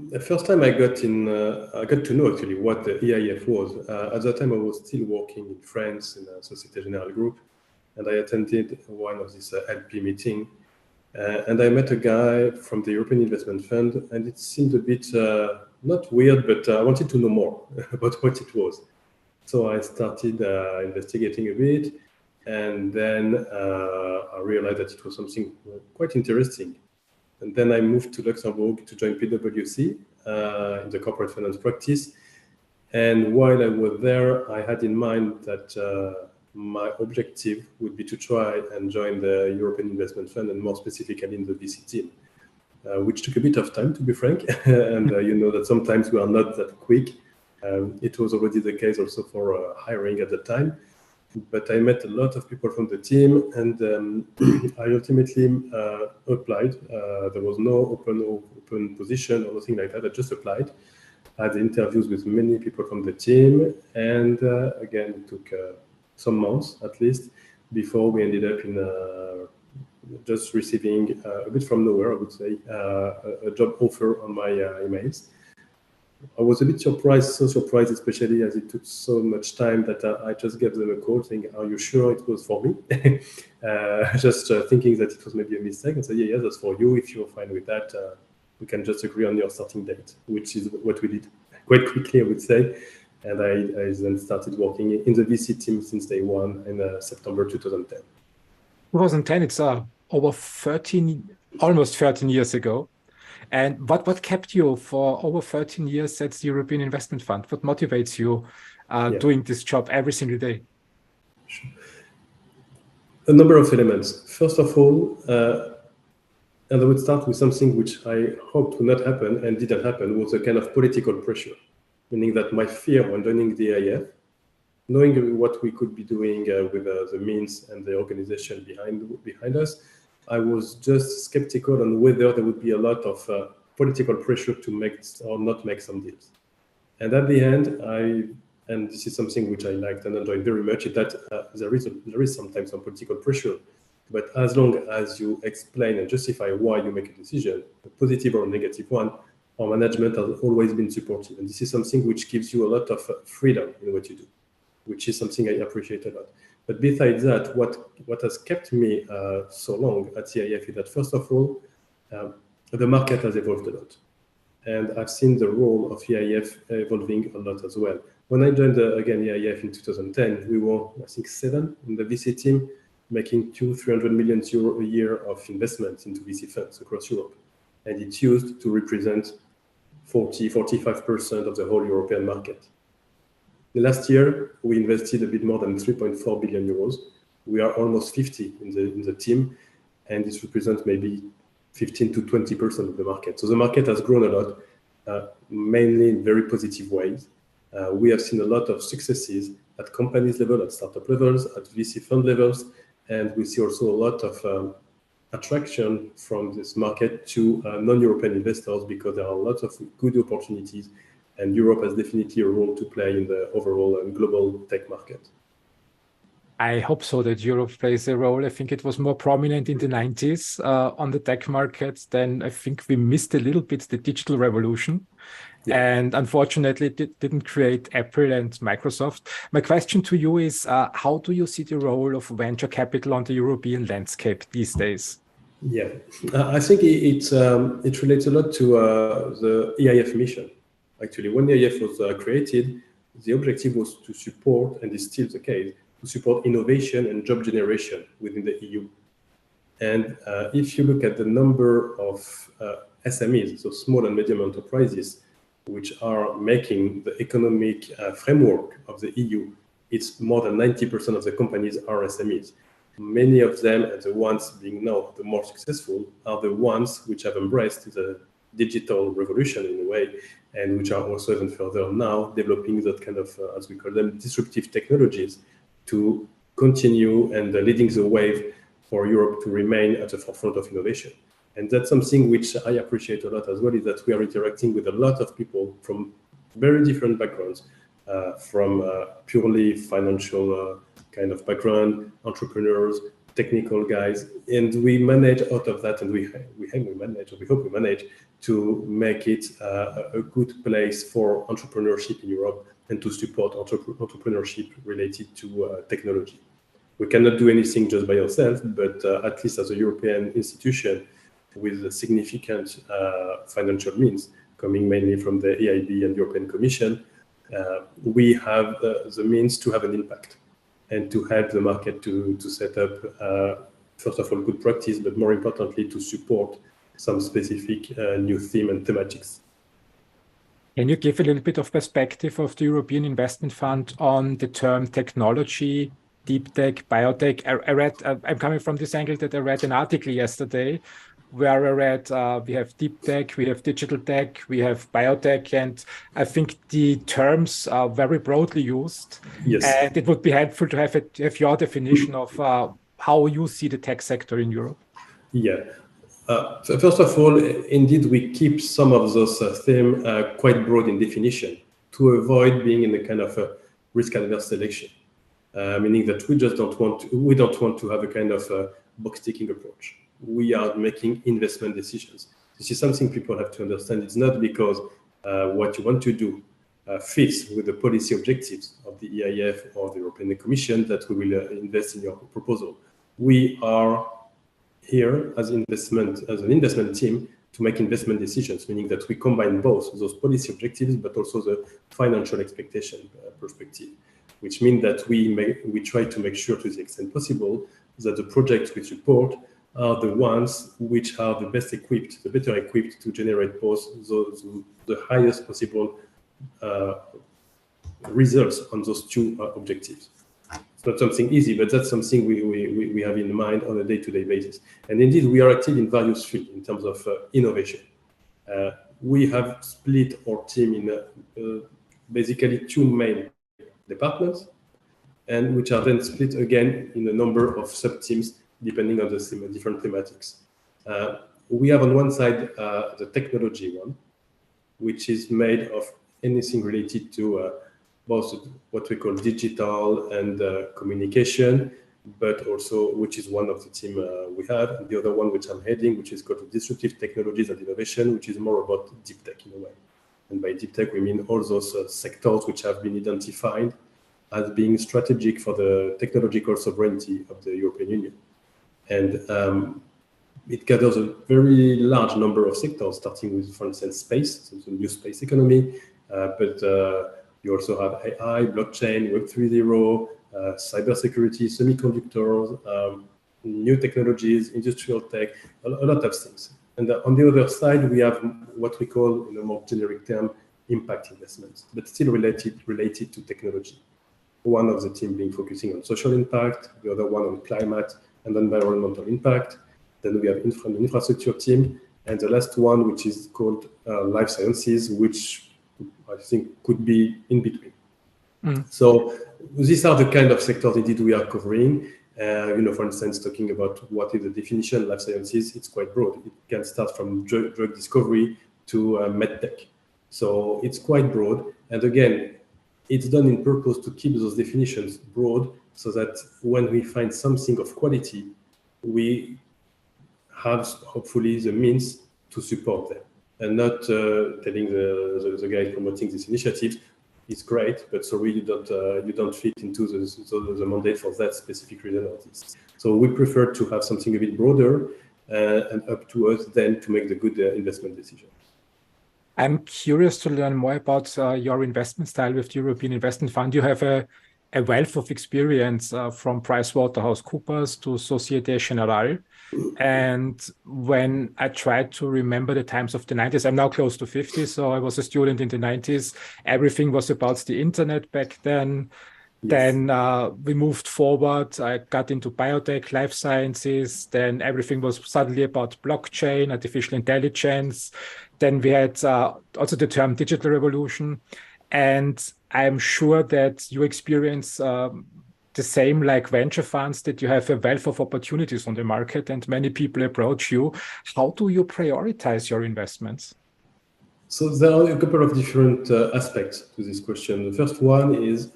The first time I got to know actually what the EIF was. At that time, I was still working in France in a Société Générale group, and I attended one of this LP meeting. And I met a guy from the European Investment Fund, and it seemed a bit not weird, but I wanted to know more about what it was. So I started investigating a bit, and then I realized that it was something quite interesting. And then I moved to Luxembourg to join PwC in the corporate finance practice. And while I was there, I had in mind that my objective would be to try and join the European Investment Fund, and more specifically in the VC team, which took a bit of time, to be frank. And you know that sometimes we are not that quick. It was already the case also for hiring at the time. But I met a lot of people from the team, and I ultimately applied. There was no open position or nothing like that. I just applied. I had interviews with many people from the team, and again, it took some months at least before we ended up in just receiving a bit from nowhere, I would say, a job offer on my emails. I was a bit surprised, especially as it took so much time, that I just gave them a call saying, "Are you sure it was for me?" Just thinking that it was maybe a mistake, and said, "Yeah, that's for you. If you're fine with that, we can just agree on your starting date," which is what we did quite quickly, I would say. And I then started working in the VC team since day one in September 2010. 2010, it's almost 13 years ago. And what kept you for over 13 years at the European Investment Fund? What motivates you doing this job every single day? Sure. A number of elements. First of all, and I would start with something which I hoped would not happen and didn't happen, was a kind of political pressure, meaning that my fear when joining the EIF, knowing what we could be doing with the means and the organization behind us, I was just skeptical on whether there would be a lot of political pressure to make or not make some deals. And at the end, and this is something which I liked and enjoyed very much, is that there is sometimes some political pressure, but as long as you explain and justify why you make a decision, a positive or a negative one, our management has always been supportive. And this is something which gives you a lot of freedom in what you do, which is something I appreciate a lot. But besides that, what has kept me so long at EIF is that, first of all, the market has evolved a lot. And I've seen the role of EIF evolving a lot as well. When I joined, again, EIF in 2010, we were, I think, 7 in the VC team, making 200-300 million euro a year of investments into VC funds across Europe. And it used to represent 40-45% of the whole European market. Last year, we invested a bit more than 3.4 billion euros. We are almost 50 in the team, and this represents maybe 15 to 20% of the market. So the market has grown a lot, mainly in very positive ways. We have seen a lot of successes at companies level, at startup levels, at VC fund levels, and we see also a lot of attraction from this market to non-European investors, because there are lots of good opportunities. And Europe has definitely a role to play in the overall and global tech market. I hope so that Europe plays a role. I think it was more prominent in the 90s on the tech markets. Then I think we missed a little bit the digital revolution. Yeah. And unfortunately, it didn't create Apple and Microsoft. My question to you is, how do you see the role of venture capital on the European landscape these days? Yeah, I think it relates a lot to the EIF mission. Actually, when the EIF was created, the objective was to support, and is still the case, to support innovation and job generation within the EU. And if you look at the number of SMEs, so small and medium enterprises, which are making the economic framework of the EU, it's more than 90% of the companies are SMEs. Many of them, and the ones being now the more successful, are the ones which have embraced the digital revolution in a way, and which are also even further now developing that kind of, as we call them, disruptive technologies to continue and leading the wave for Europe to remain at the forefront of innovation. And that's something which I appreciate a lot as well, is that we are interacting with a lot of people from very different backgrounds, from purely financial kind of background, entrepreneurs, technical guys, and we manage out of that, and we manage, or we hope we manage to make it a good place for entrepreneurship in Europe and to support entrepreneurship related to technology. We cannot do anything just by ourselves, but at least as a European institution with significant financial means coming mainly from the EIB and European Commission, we have the means to have an impact and to help the market to set up, first of all, good practice, but more importantly, to support some specific new theme and thematics. Can you give a little bit of perspective of the European Investment Fund on the term technology, deep tech, biotech? I read, I'm coming from this angle that I read an article yesterday where I read we have deep tech, we have digital tech, we have biotech, and I think the terms are very broadly used. Yes. And it would be helpful to have your definition of how you see the tech sector in Europe. Yeah. So first of all, indeed, we keep some of those themes quite broad in definition to avoid being in a kind of a risk-averse selection, meaning that we don't want to have a kind of box-ticking approach. We are making investment decisions. This is something people have to understand. It's not because what you want to do fits with the policy objectives of the EIF or the European Commission that we will invest in your proposal. We are here as an investment team to make investment decisions, meaning that we combine both those policy objectives but also the financial expectation perspective, which means that we try to make sure to the extent possible that the projects we support are the ones which are the better equipped to generate both the highest possible results on those two objectives. It's not something easy, but that's something we have in mind on a day-to-day basis. And indeed, we are active in various fields in terms of innovation. We have split our team in basically two main departments, and which are then split again in a number of sub-teams depending on the different thematics. We have on one side the technology one, which is made of anything related to both what we call digital and communication, but also which is one of the team we have, and the other one which I'm heading, which is called disruptive technologies and innovation, which is more about deep tech in a way. And by deep tech, we mean all those sectors which have been identified as being strategic for the technological sovereignty of the European Union. And it gathers a very large number of sectors, starting with, for instance, space, so the new space economy, but you also have AI, blockchain, Web 3.0, cybersecurity, semiconductors, new technologies, industrial tech, a lot of things. And on the other side, we have what we call, in a more generic term, impact investments, but still related to technology. One of the team being focusing on social impact, the other one on climate and environmental impact. Then we have an infrastructure team, and the last one, which is called life sciences, which I think could be in between. So these are the kind of sectors indeed we are covering. For instance, talking about what is the definition of life sciences, it's quite broad. It can start from drug discovery to medtech. So it's quite broad. And again, it's done in purpose to keep those definitions broad so that when we find something of quality, we have hopefully the means to support them. And not telling the guys promoting these initiatives, it's great, but sorry, you don't fit into the mandate for that specific reason or this. So we prefer to have something a bit broader and up to us then to make the good investment decision. I'm curious to learn more about your investment style with the European Investment Fund. You have a wealth of experience from PricewaterhouseCoopers to Société Générale. And when I tried to remember the times of the 90s, I'm now close to 50, so I was a student in the 90s. Everything was about the internet back then. Yes. Then we moved forward. I got into biotech, life sciences. Then everything was suddenly about blockchain, artificial intelligence. Then we had also the term digital revolution. And I'm sure that you experience the same like venture funds, that you have a wealth of opportunities on the market and many people approach you. How do you prioritize your investments? So there are a couple of different aspects to this question. The first one is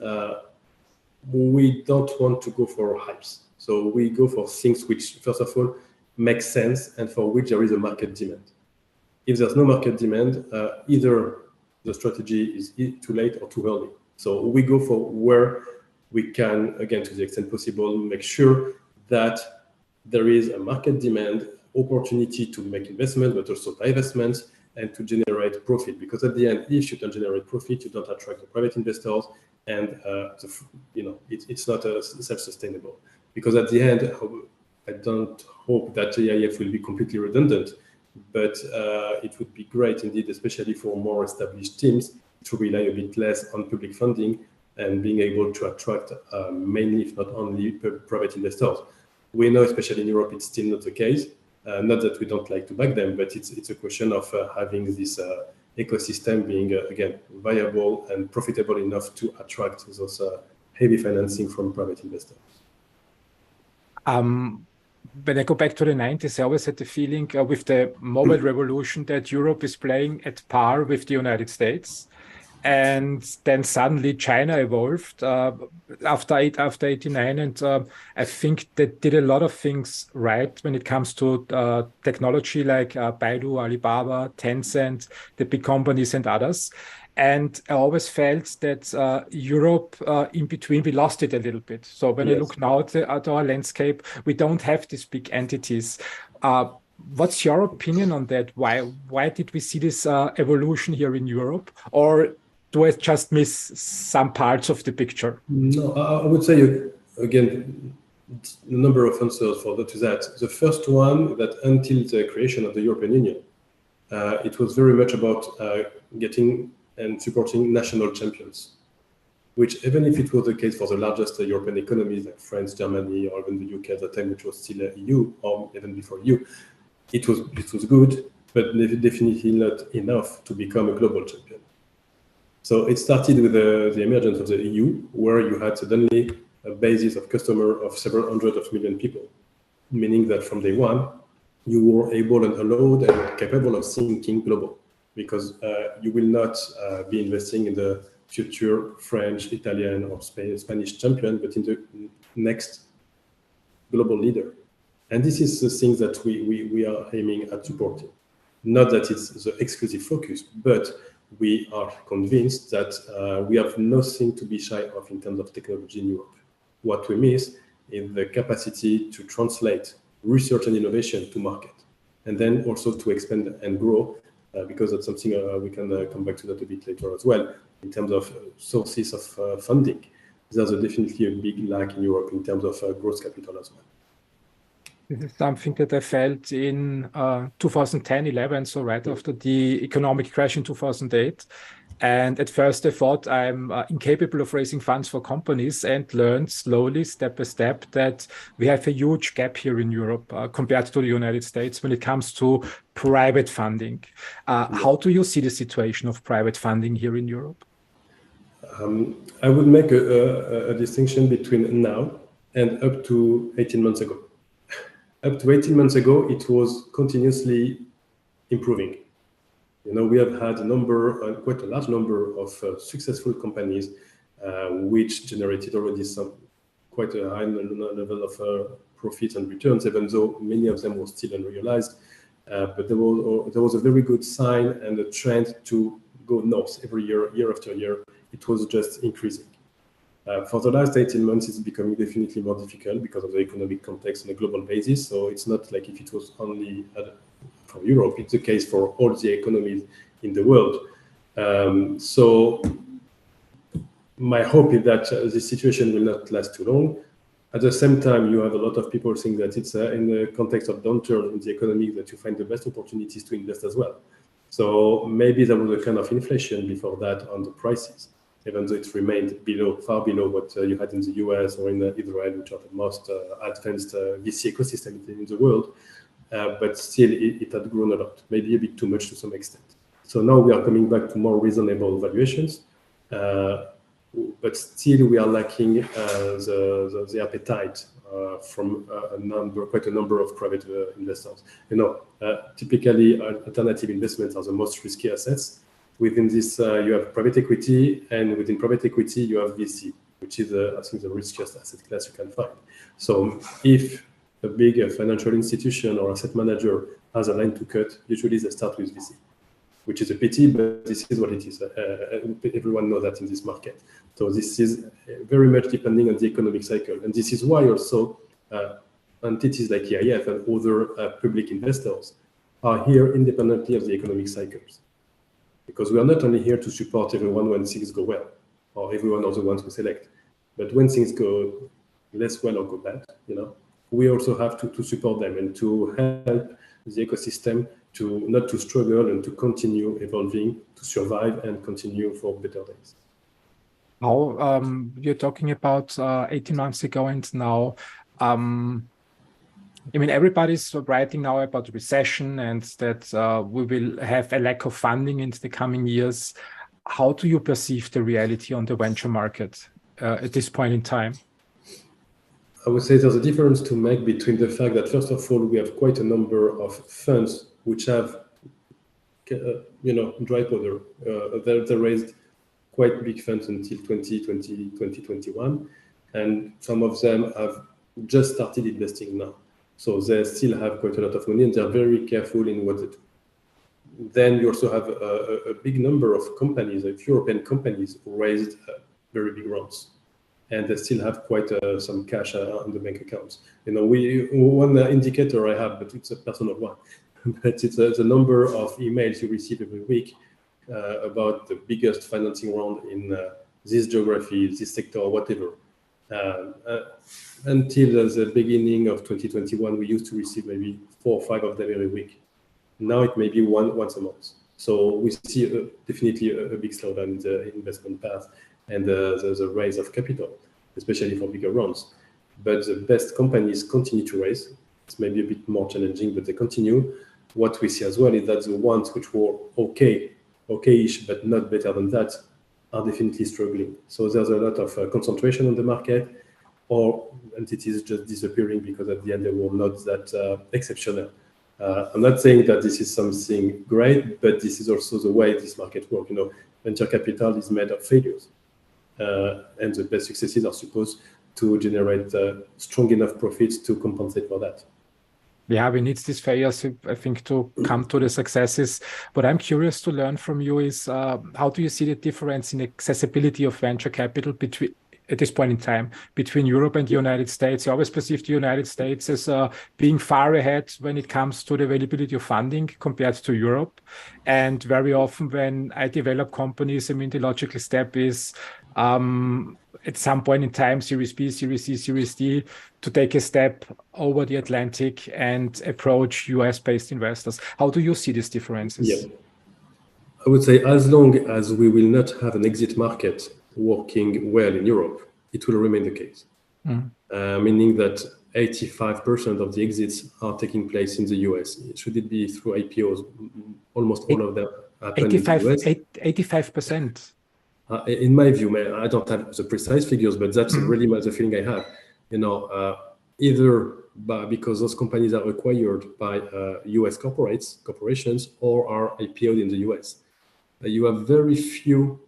we don't want to go for hypes. So we go for things which, first of all, make sense and for which there is a market demand. If there's no market demand, either the strategy is too late or too early. So we go for where we can, again, to the extent possible, make sure that there is a market demand, opportunity to make investment, but also divestments, and to generate profit. Because at the end, if you don't generate profit, you don't attract the private investors, and it's not self-sustainable. Because at the end, I don't hope that EIF will be completely redundant, but it would be great indeed, especially for more established teams, to rely a bit less on public funding and being able to attract mainly, if not only, private investors. We know, especially in Europe, it's still not the case. Not that we don't like to back them, but it's a question of having this ecosystem being, again, viable and profitable enough to attract those heavy financing from private investors. When I go back to the 90s, I always had the feeling with the mobile revolution that Europe is playing at par with the United States. And then suddenly China evolved after 89. And I think they did a lot of things right when it comes to technology like Baidu, Alibaba, Tencent, the big companies and others. And I always felt that Europe, in between, we lost it a little bit. So when I look now at our landscape, we don't have these big entities. What's your opinion on that? Why did we see this evolution here in Europe? Or do I just miss some parts of the picture? No, I would say, again, a number of answers to that. The first one, that until the creation of the European Union, it was very much about getting and supporting national champions, which, even if it was the case for the largest European economies like France, Germany, or even the UK at the time, which was still EU, or even before EU, it was good, but definitely not enough to become a global champion. So it started with the emergence of the EU, where you had suddenly a basis of customer of several hundred of million people, meaning that from day one, you were able and allowed and capable of thinking global, because you will not be investing in the future French, Italian, or Spanish champion, but in the next global leader. And this is the thing that we are aiming at supporting. Not that it's the exclusive focus, but we are convinced that we have nothing to be shy of in terms of technology in Europe. What we miss is the capacity to translate research and innovation to market, and then also to expand and grow, because that's something we can come back to that a bit later as well, in terms of sources of funding. There's definitely a big lack in Europe in terms of growth capital as well. This is something that I felt in 2010-11, so right after the economic crash in 2008. And at first I thought I'm incapable of raising funds for companies, and learned slowly, step by step, that we have a huge gap here in Europe compared to the United States when it comes to private funding. How do you see the situation of private funding here in Europe? I would make a distinction between now and up to 18 months ago. Up to 18 months ago, it was continuously improving. We have had quite a large number of successful companies which generated already quite a high level of profit and returns, even though many of them were still unrealized. But there was a very good sign and a trend to go north every year after year. It was just increasing. For the last 18 months, it's becoming definitely more difficult because of the economic context on a global basis. So it's not like if it was only for Europe, it's the case for all the economies in the world. So my hope is that this situation will not last too long. At the same time, you have a lot of people saying that it's in the context of downturn in the economy that you find the best opportunities to invest as well. So maybe there was a kind of inflation before that on the prices, even though it remained far below what you had in the US or in Israel, which are the most advanced VC ecosystem in the world. But still, it had grown a lot, maybe a bit too much to some extent. So now we are coming back to more reasonable valuations, but still we are lacking the appetite from quite a number of private investors. Typically, alternative investments are the most risky assets. Within this, you have private equity, and within private equity, you have VC, which is, I think, the riskiest asset class you can find. So if a big financial institution or asset manager has a line to cut, usually they start with VC, which is a pity, but this is what it is. Everyone knows that in this market. So this is very much depending on the economic cycle. And this is why also entities like EIF and other public investors are here independently of the economic cycles. Because we are not only here to support everyone when things go well, or everyone are the ones who select, but when things go less well or go bad, we also have to support them and to help the ecosystem to not to struggle and to continue evolving, to survive and continue for better days. How you're talking about 18 months ago and now, everybody's writing now about recession and that we will have a lack of funding in the coming years. How do you perceive the reality on the venture market at this point in time? I would say there's a difference to make between the fact that, first of all, we have quite a number of funds which have, dry powder. They raised quite big funds until 2020, 2021, and some of them have just started investing now. So they still have quite a lot of money and they're very careful in what they do. Then you also have a big number of companies, like European companies, who raised very big rounds. And they still have quite some cash on the bank accounts. One indicator I have, but it's a personal one, but it's the number of emails you receive every week about the biggest financing round in this geography, this sector, or whatever. Until the beginning of 2021, we used to receive maybe 4 or 5 of them every week. Now it may be once a month. So we see definitely a big slowdown in the investment path and the raise of capital, especially for bigger rounds. But the best companies continue to raise. It's maybe a bit more challenging, but they continue. What we see as well is that the ones which were okay-ish, but not better than that, are definitely struggling. So there's a lot of concentration on the market, or entities just disappearing because at the end they were not that exceptional. I'm not saying that this is something great, but this is also the way this market works. Venture capital is made of failures. And the best successes are supposed to generate strong enough profits to compensate for that. Yeah, we need these failures, I think, to come to the successes. What I'm curious to learn from you is how do you see the difference in accessibility of venture capital at this point in time between Europe and the United States? You always perceive the United States as being far ahead when it comes to the availability of funding compared to Europe. And very often when I develop companies, the logical step is at some point in time, Series B, Series C, Series D, to take a step over the Atlantic and approach US-based investors. How do you see these differences? Yeah. I would say as long as we will not have an exit market working well in Europe, it will remain the case. Meaning that 85% of the exits are taking place in the US. Should it be through IPOs? Almost all of them happen in the US. 85%. In my view, I don't have the precise figures, but that's really the feeling I have. Either because those companies are acquired by US corporations, or are IPO'd in the US. You have very few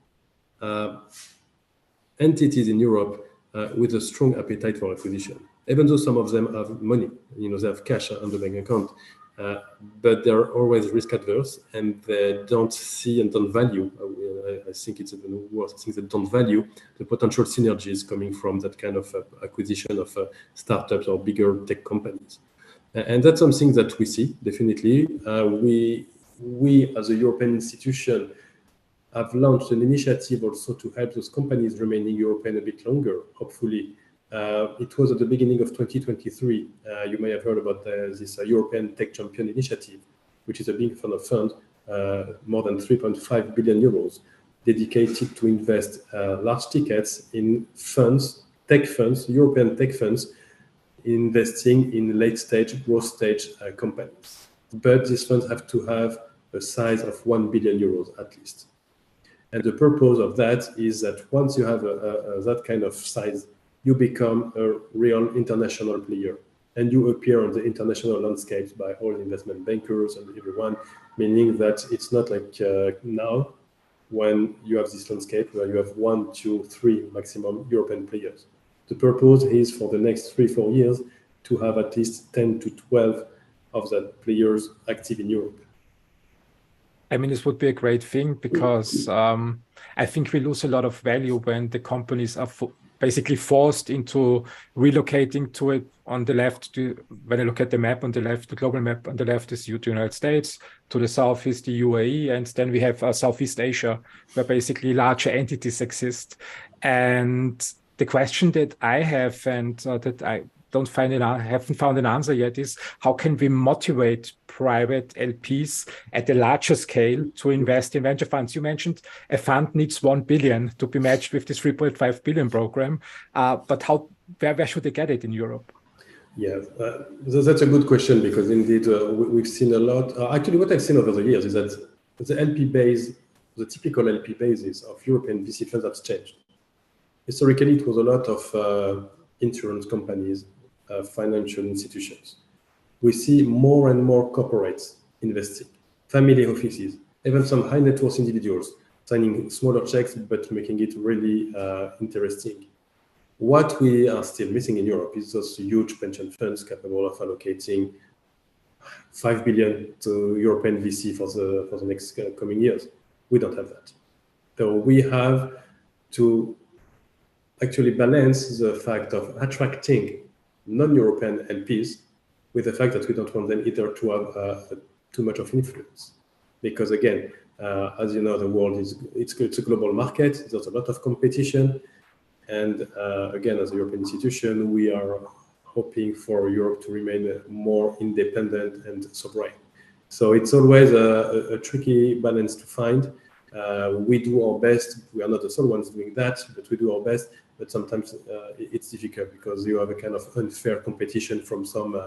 entities in Europe with a strong appetite for acquisition. Even though some of them have money, they have cash on the bank account, but they're always risk adverse and they don't see and don't value. I think it's even worse. I think they don't value the potential synergies coming from that kind of acquisition of startups or bigger tech companies. And that's something that we see, definitely. We as a European institution have launched an initiative also to help those companies remaining European a bit longer, hopefully. It was at the beginning of 2023. You may have heard about this European Tech Champion Initiative, which is a big fund, more than 3.5 billion euros, dedicated to invest large tickets in funds, European tech funds, investing in late-stage, growth-stage companies. But these funds have to have a size of 1 billion euros at least. And the purpose of that is that once you have that kind of size, you become a real international player and you appear on the international landscapes by all investment bankers and everyone, meaning that it's not like now when you have this landscape where you have 1, 2, 3 maximum European players. The purpose is for the next 3-4 years to have at least 10 to 12 of that players active in Europe. I mean, this would be a great thing because I think we lose a lot of value when the companies are basically forced into relocating to it. On the left, when I look at the map on the left, the global map on the left is the United States, to the south is the UAE, and then we have Southeast Asia, where basically larger entities exist. And the question that I have, and that I haven't found an answer yet, is how can we motivate private LPs at a larger scale to invest in venture funds? You mentioned a fund needs 1 billion to be matched with this 3.5 billion program, but where should they get it in Europe? Yeah, that's a good question, because indeed we've seen a lot. Actually, what I've seen over the years is that the LP base, the typical LP basis of European VC funds has changed. Historically, it was a lot of insurance companies, financial institutions. We see more and more corporates investing, family offices, even some high net worth individuals signing smaller checks, but making it really interesting. What we are still missing in Europe is those huge pension funds capable of allocating 5 billion to European VC for the next coming years. We don't have that. So we have to actually balance the fact of attracting non-European LPs with the fact that we don't want them either to have too much of influence. Because again, as you know, the world it's a global market. There's a lot of competition. And again, as a European institution, we are hoping for Europe to remain more independent and sovereign. So it's always a tricky balance to find. We do our best. We are not the sole ones doing that, but we do our best. But sometimes it's difficult because you have a kind of unfair competition from some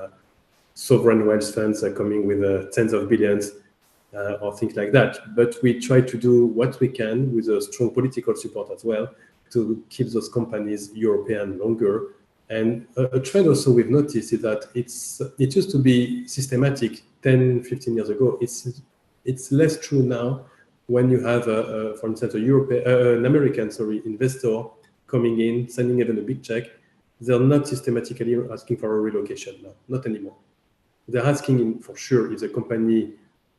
sovereign wealth funds coming with tens of billions or things like that. But we try to do what we can with a strong political support as well to keep those companies European longer. And a trend also we've noticed is that it used to be systematic 10, 15 years ago. It's less true now when you have, for instance, an American investor coming in, sending even a big check. They're not systematically asking for a relocation now, not anymore. They're asking for sure if the company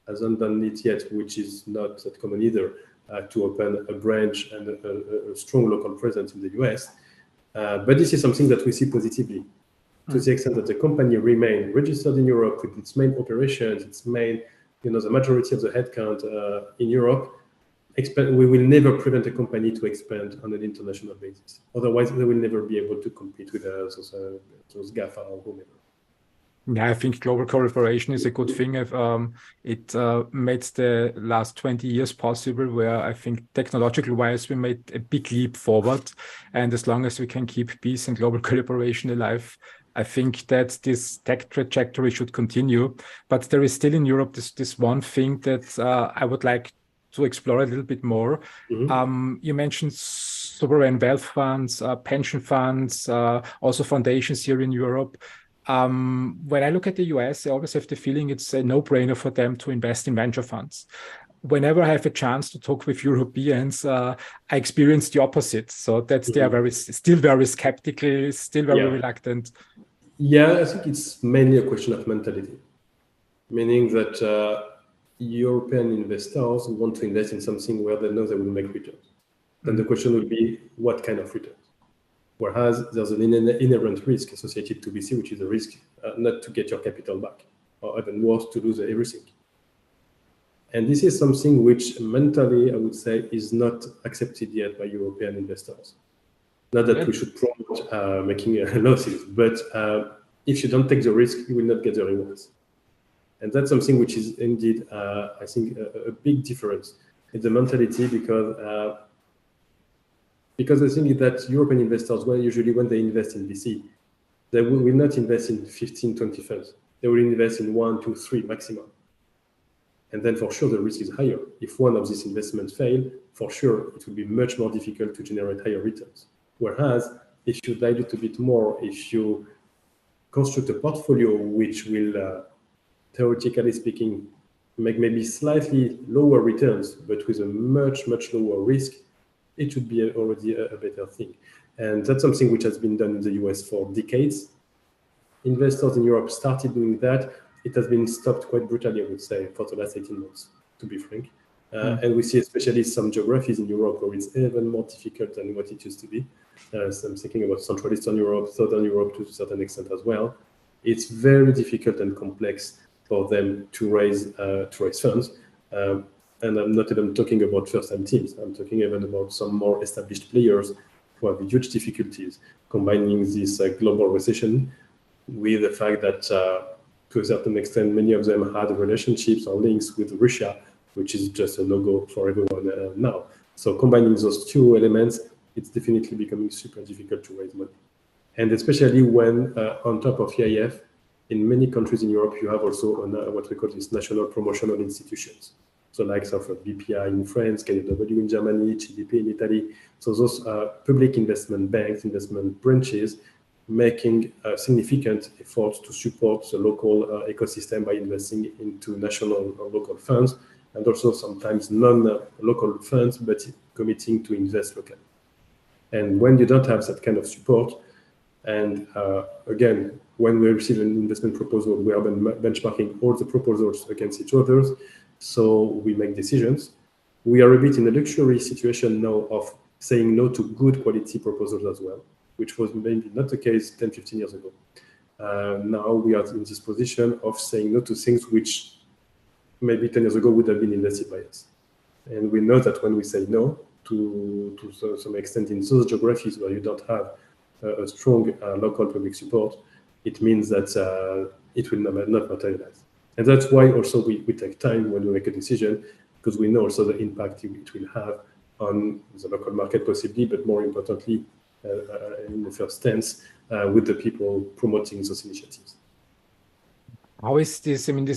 hasn't done it yet, which is not that common either, to open a branch and a strong local presence in the US. But this is something that we see positively to the extent that the company remain registered in Europe with its main operations, its main, the majority of the headcount in Europe. We will never prevent a company to expand on an international basis. Otherwise, they will never be able to compete with those GAFA or whomever. Yeah, I think global collaboration is a good thing. It made the last 20 years possible, where I think technological-wise we made a big leap forward. And as long as we can keep peace and global collaboration alive, I think that this tech trajectory should continue. But there is still in Europe this one thing that I would like to explore a little bit more. Mm-hmm. You mentioned sovereign wealth funds, pension funds, also foundations here in Europe. When I look at the US, I always have the feeling it's a no-brainer for them to invest in venture funds. Whenever I have a chance to talk with Europeans, I experience the opposite. So that they are still very skeptical, still very reluctant. Yeah, I think it's mainly a question of mentality, meaning that European investors want to invest in something where they know they will make returns. Then the question will be, what kind of returns? Whereas there's an inherent risk associated to VC, which is a risk not to get your capital back, or even worse, to lose everything. And this is something which mentally, I would say, is not accepted yet by European investors. Not that we should promote making losses, but if you don't take the risk, you will not get the rewards. And that's something which is indeed, I think, a big difference in the mentality, because I think that European investors, usually when they invest in VC, they will not invest in 15, 20 funds. They will invest in 1, 2, 3 maximum. And then for sure, the risk is higher. If one of these investments fail, for sure, it will be much more difficult to generate higher returns. Whereas if you dilute a bit more, if you construct a portfolio which will, theoretically speaking, make maybe slightly lower returns, but with a much lower risk, it should be already a better thing. And that's something which has been done in the US for decades. Investors in Europe started doing that. It has been stopped quite brutally, I would say, for the last 18 months, to be frank. And we see especially some geographies in Europe where it's even more difficult than what it used to be. So I'm thinking about Central Eastern Europe, Southern Europe to a certain extent as well. It's very difficult and complex for them to raise funds. And I'm not even talking about first-time teams. I'm talking even about some more established players who have huge difficulties combining this global recession with the fact that, to a certain extent, many of them had relationships or links with Russia, which is just a no-go for everyone now. So combining those two elements, it's definitely becoming super difficult to raise money. And especially when, on top of EIF, in many countries in Europe, you have also what we call these national promotional institutions. So like BPI in France, KfW in Germany, GDP in Italy. So those public investment banks, investment branches, making significant efforts to support the local ecosystem by investing into national or local funds, and also sometimes non-local funds, but committing to invest locally. And when you don't have that kind of support, and again, when we receive an investment proposal, we are benchmarking all the proposals against each other, so we make decisions. We are a bit in a luxury situation now of saying no to good quality proposals as well, which was maybe not the case 10, 15 years ago. Now we are in this position of saying no to things which maybe 10 years ago would have been invested by us. And we know that when we say no to some extent in those geographies where you don't have a strong local public support, it means that it will not materialize. And that's why also we take time when we make a decision, because we know also the impact it will have on the local market possibly, but more importantly, in the first stance, with the people promoting those initiatives. How is this? I mean,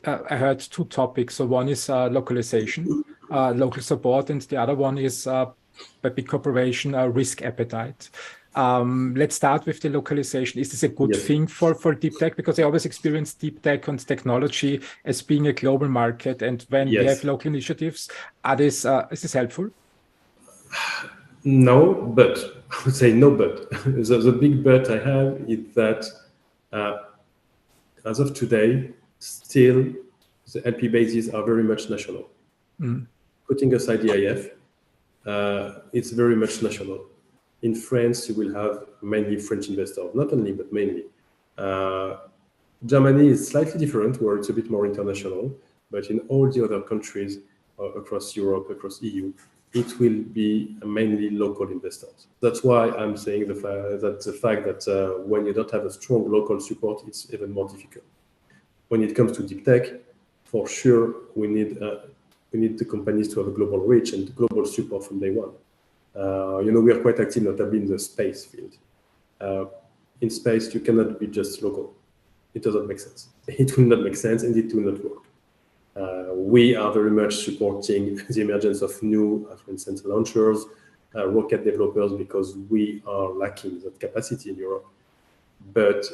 I heard two topics. So one is localization, local support, and the other one is by big corporation risk appetite. Let's start with the localization. Is this a good thing for deep tech? Because I always experience deep tech and technology as being a global market, and when we have local initiatives, is this helpful? No, but I would say no, but the big but I have is that as of today, still the LP bases are very much national. Putting aside the EIF, it's very much national. In France, you will have mainly French investors, not only, but mainly. Germany is slightly different, where it's a bit more international, but in all the other countries across Europe, across EU, it will be mainly local investors. That's why I'm saying the fact that when you don't have a strong local support, it's even more difficult. When it comes to deep tech, for sure, we need the companies to have a global reach and global support from day one. We are quite active, notably in the space field. In space, you cannot be just local. It doesn't make sense. It will not make sense, and it will not work. We are very much supporting the emergence of new, for instance, launchers, rocket developers, because we are lacking that capacity in Europe. But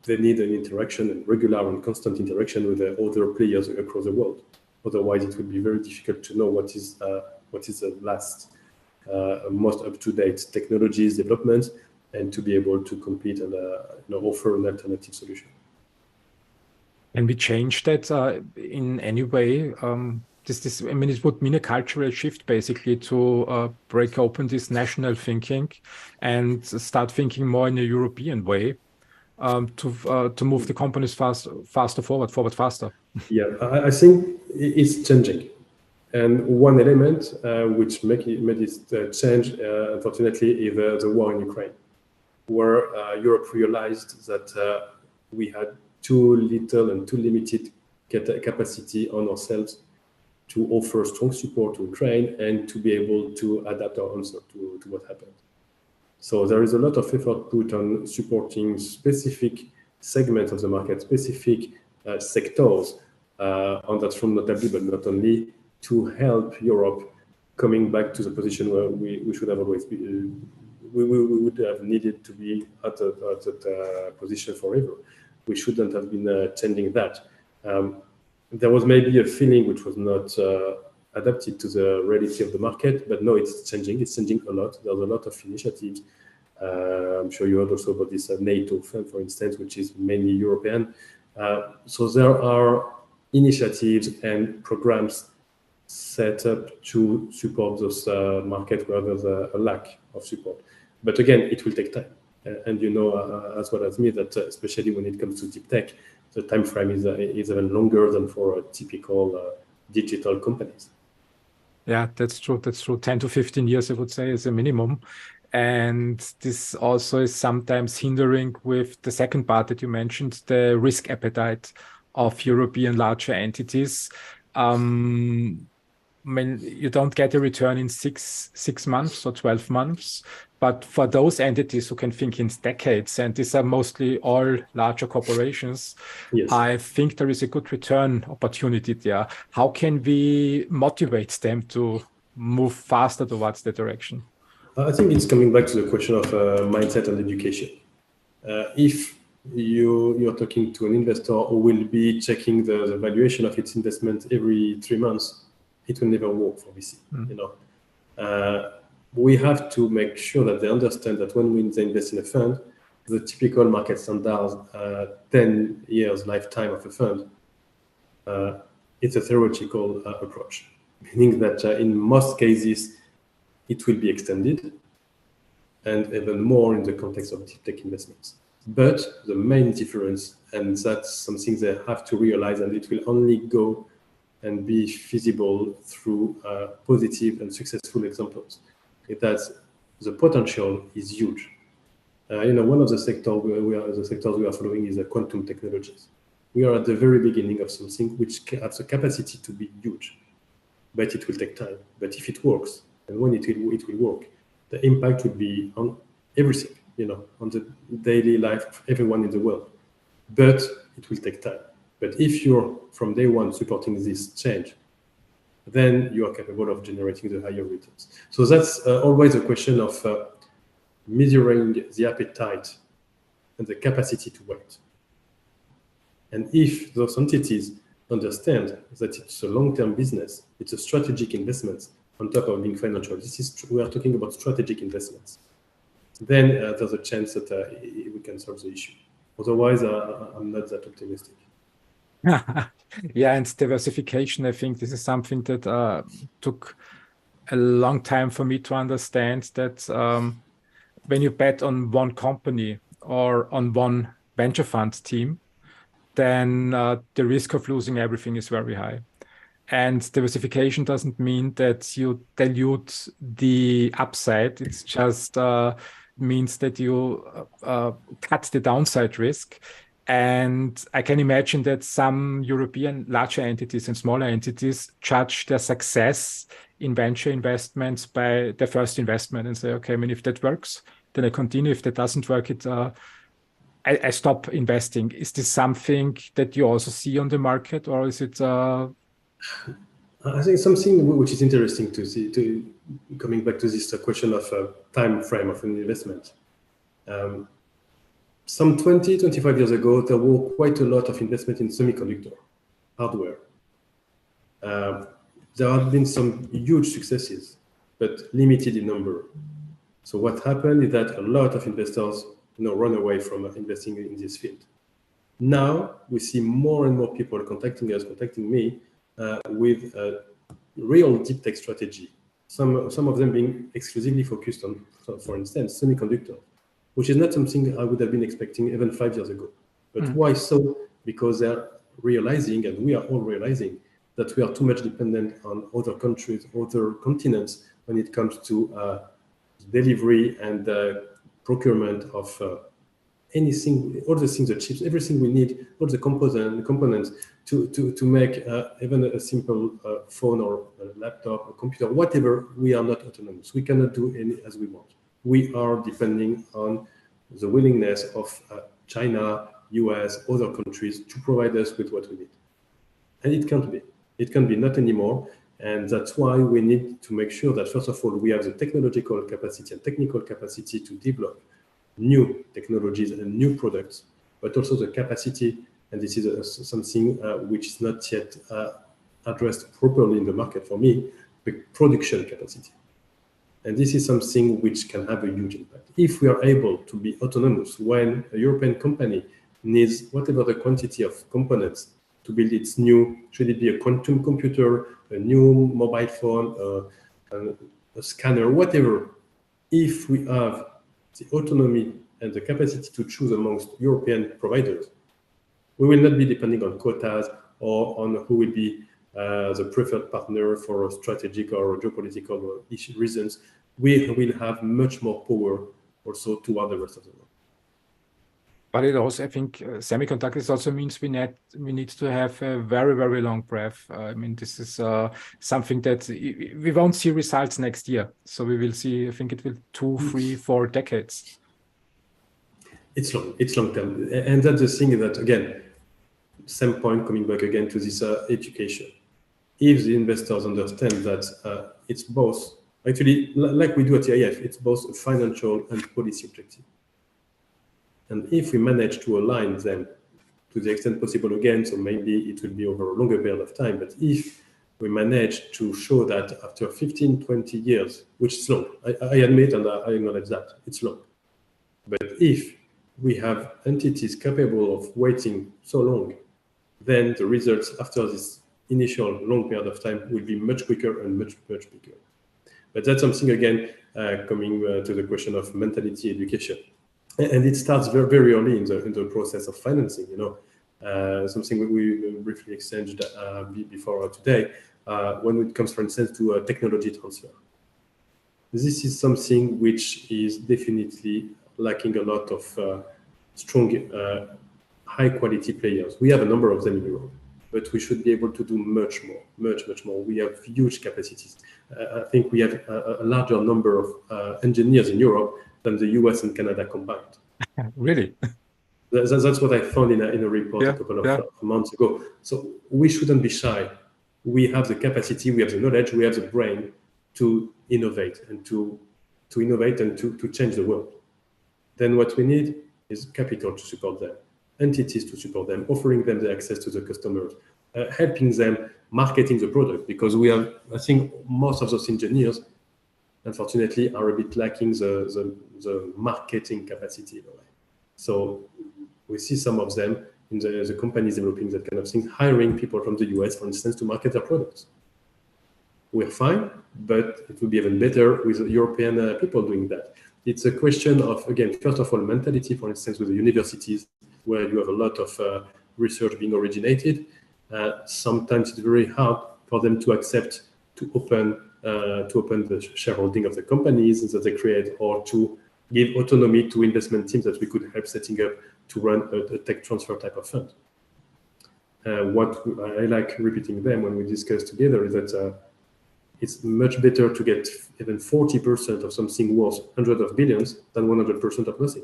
they need an interaction, and regular and constant interaction with the other players across the world. Otherwise, it will be very difficult to know what is the last, most up-to-date technologies development, and to be able to compete and offer an alternative solution. Can we change that in any way? I mean, it would mean a cultural shift, basically, to break open this national thinking and start thinking more in a European way, to move the companies faster forward faster. Yeah, I think it's changing. And one element which made it change, unfortunately, is the war in Ukraine, where Europe realized that we had too little and too limited capacity on ourselves to offer strong support to Ukraine and to be able to adapt our answer to what happened. So there is a lot of effort put on supporting specific segments of the market, specific sectors on that front, notably, but not only, to help Europe coming back to the position where we should have always been. We would have needed to be at that position forever. We shouldn't have been changing that. there was maybe a feeling which was not adapted to the reality of the market, but no, it's changing. It's changing a lot. There's a lot of initiatives. I'm sure you heard also about this NATO fund, for instance, which is mainly European. So there are initiatives and programs set up to support those markets where there's a lack of support. But again, it will take time. And you know as well as me that especially when it comes to deep tech, the time frame is even longer than for typical digital companies. Yeah, that's true. That's true. 10 to 15 years, I would say, is a minimum. And this also is sometimes hindering with the second part that you mentioned, the risk appetite of European larger entities. I mean, you don't get a return in six months or 12 months, but for those entities who can think in decades, and these are mostly all larger corporations, Yes. I think there is a good return opportunity there. How can we motivate them to move faster towards that direction? I think it's coming back to the question of mindset and education. If you're talking to an investor who will be checking the valuation of its investment every 3 months, it will never work for VC. You know, we have to make sure that they understand that when we invest in a fund, the typical market standards, 10 years lifetime of a fund, it's a theoretical approach, meaning that in most cases, it will be extended, and even more in the context of deep tech investments. But the main difference, and that's something they have to realize, and it will only go and be feasible through positive and successful examples, is that the potential is huge. You know, one of the sectors we are following is the quantum technologies. We are at the very beginning of something which has the capacity to be huge, but it will take time. But if it works, and when it will work, the impact will be on everything, you know, on the daily life of everyone in the world. But it will take time. But if you're from day one supporting this change, then you are capable of generating the higher returns. So that's always a question of measuring the appetite and the capacity to wait. And if those entities understand that it's a long-term business, it's a strategic investment on top of being financial, we are talking about strategic investments, then there's a chance that we can solve the issue. Otherwise, I'm not that optimistic. Yeah, and diversification, I think this is something that took a long time for me to understand, that when you bet on one company or on one venture fund team, then the risk of losing everything is very high. And diversification doesn't mean that you dilute the upside. It's just means that you cut the downside risk. And I can imagine that some European larger entities and smaller entities judge their success in venture investments by their first investment and say, okay, I mean, if that works, then I continue. If that doesn't work, I stop investing. Is this something that you also see on the market, or is it? I think something which is interesting to see, coming back to this question of time frame of an investment. Some 20, 25 years ago, there were quite a lot of investment in semiconductor hardware. There have been some huge successes, but limited in number. So what happened is that a lot of investors, run away from investing in this field. Now we see more and more people contacting me, with a real deep tech strategy. Some of them being exclusively focused on, for instance, semiconductor, which is not something I would have been expecting even 5 years ago. But why so? Because they're realizing, and we are all realizing, that we are too much dependent on other countries, other continents, when it comes to delivery and procurement of anything, all the things, the chips, everything we need, all the components to make even a simple phone or a laptop, a computer, whatever. We are not autonomous. We cannot do any as we want. We are depending on the willingness of China, US, other countries to provide us with what we need. And it can't be. It can be not anymore. And that's why we need to make sure that, first of all, we have the technological capacity and technical capacity to develop new technologies and new products, but also the capacity and this is something which is not yet addressed properly in the market for me, the production capacity. And this is something which can have a huge impact. If we are able to be autonomous when a European company needs whatever the quantity of components to build its new, should it be a quantum computer, a new mobile phone, a scanner, whatever, if we have the autonomy and the capacity to choose amongst European providers, we will not be depending on quotas or on who will be the preferred partner for strategic or geopolitical reasons. We will have much more power also toward the rest of the world. But it also, I think, semiconductors also means we need to have a very, very long breath. I mean, this is something that we won't see results next year. So we will see, I think it will 2, 3, 4 decades. It's long term. And that's the thing that, again, same point coming back again to this education. If the investors understand that it's both, actually, like we do at EIF, it's both a financial and policy objective. And if we manage to align them to the extent possible again, so maybe it will be over a longer period of time, but if we manage to show that after 15, 20 years, which is long, I admit and I acknowledge that, it's long. But if we have entities capable of waiting so long, then the results after this initial long period of time will be much quicker and much bigger. But that's something, again, coming to the question of mentality education. And it starts very, very early in the process of financing, something we briefly exchanged before today, when it comes, for instance, to technology transfer. This is something which is definitely lacking a lot of strong, high-quality players. We have a number of them in Europe, but we should be able to do much more. We have huge capacities. I think we have a larger number of engineers in Europe than the US and Canada combined. Really? That's what I found in a report a couple of months ago. So we shouldn't be shy. We have the capacity, we have the knowledge, we have the brain to innovate and to change the world. Then what we need is capital to support them, entities to support them, offering them the access to the customers, helping them marketing the product, because we have, I think, most of those engineers, unfortunately, are a bit lacking the marketing capacity in a way. So we see some of them in the companies developing that kind of thing, hiring people from the US, for instance, to market their products. We're fine, but it would be even better with European people doing that. It's a question of, again, first of all, mentality, for instance, with the universities, where you have a lot of research being originated. Sometimes it's very hard for them to accept to open the shareholding of the companies that they create, or to give autonomy to investment teams that we could help setting up to run a tech transfer type of fund. What I like repeating them when we discuss together is that it's much better to get even 40% of something worth hundreds of billions than 100% of nothing.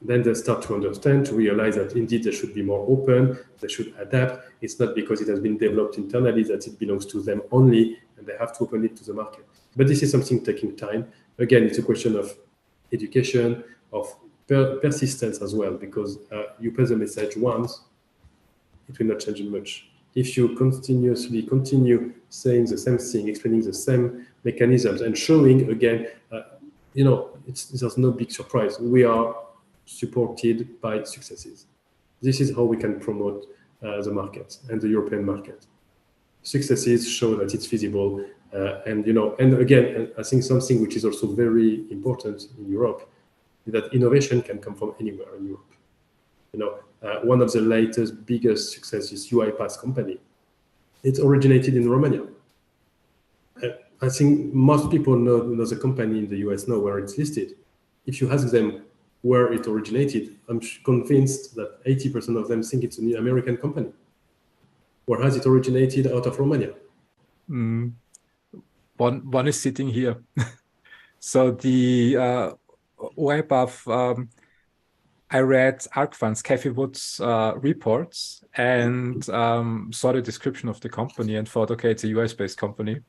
Then they start to understand, to realize that indeed they should be more open, they should adapt. It's not because it has been developed internally that it belongs to them only, and they have to open it to the market. But this is something taking time. Again, it's a question of education, of persistence as well, because you pass the message once, it will not change much. If you continue saying the same thing, explaining the same mechanisms, and showing again, there's no big surprise. We are supported by successes. This is how we can promote the market and the European market. Successes show that it's feasible, and again, I think something which is also very important in Europe is that innovation can come from anywhere in Europe. One of the latest, biggest successes, UiPath company. It's originated in Romania. I think most people know the company in the US, know where it's listed. If you ask them where it originated, I'm convinced that 80% of them think it's an American company. Where has it originated? Out of Romania. One is sitting here. So the UiPath, I read ARK Fund's Cathie Wood's reports and saw the description of the company and thought, okay, it's a US-based company.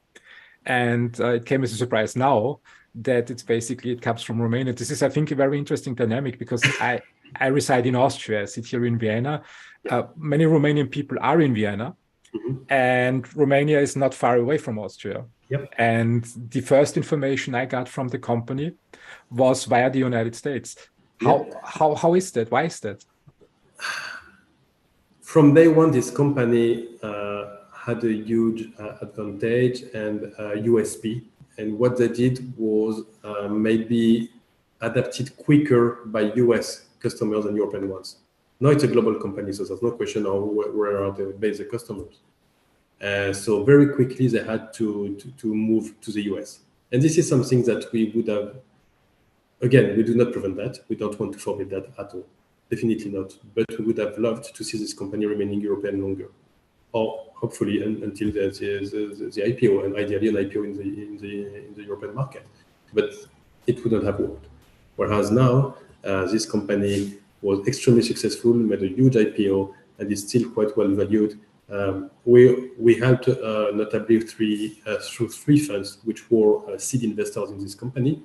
And it came as a surprise now that it comes from Romania. This is, I think, a very interesting dynamic, because I reside in Austria, I sit here in Vienna. Many Romanian people are in Vienna, and Romania is not far away from Austria. And the first information I got from the company was via the United States. How is that? Why is that? From day one, this company had a huge advantage and USP. And what they did was maybe adapted quicker by US customers than European ones. Now it's a global company, so there's no question of where are the basic customers. So very quickly they had to move to the US. And this is something that we would have, again, we do not prevent that. We don't want to forbid that at all. Definitely not. But we would have loved to see this company remaining European longer, or hopefully until the IPO, and ideally an IPO in the European market. But it wouldn't have worked. Whereas now, this company was extremely successful, made a huge IPO, and is still quite well valued. We helped notably through three funds, which were seed investors in this company.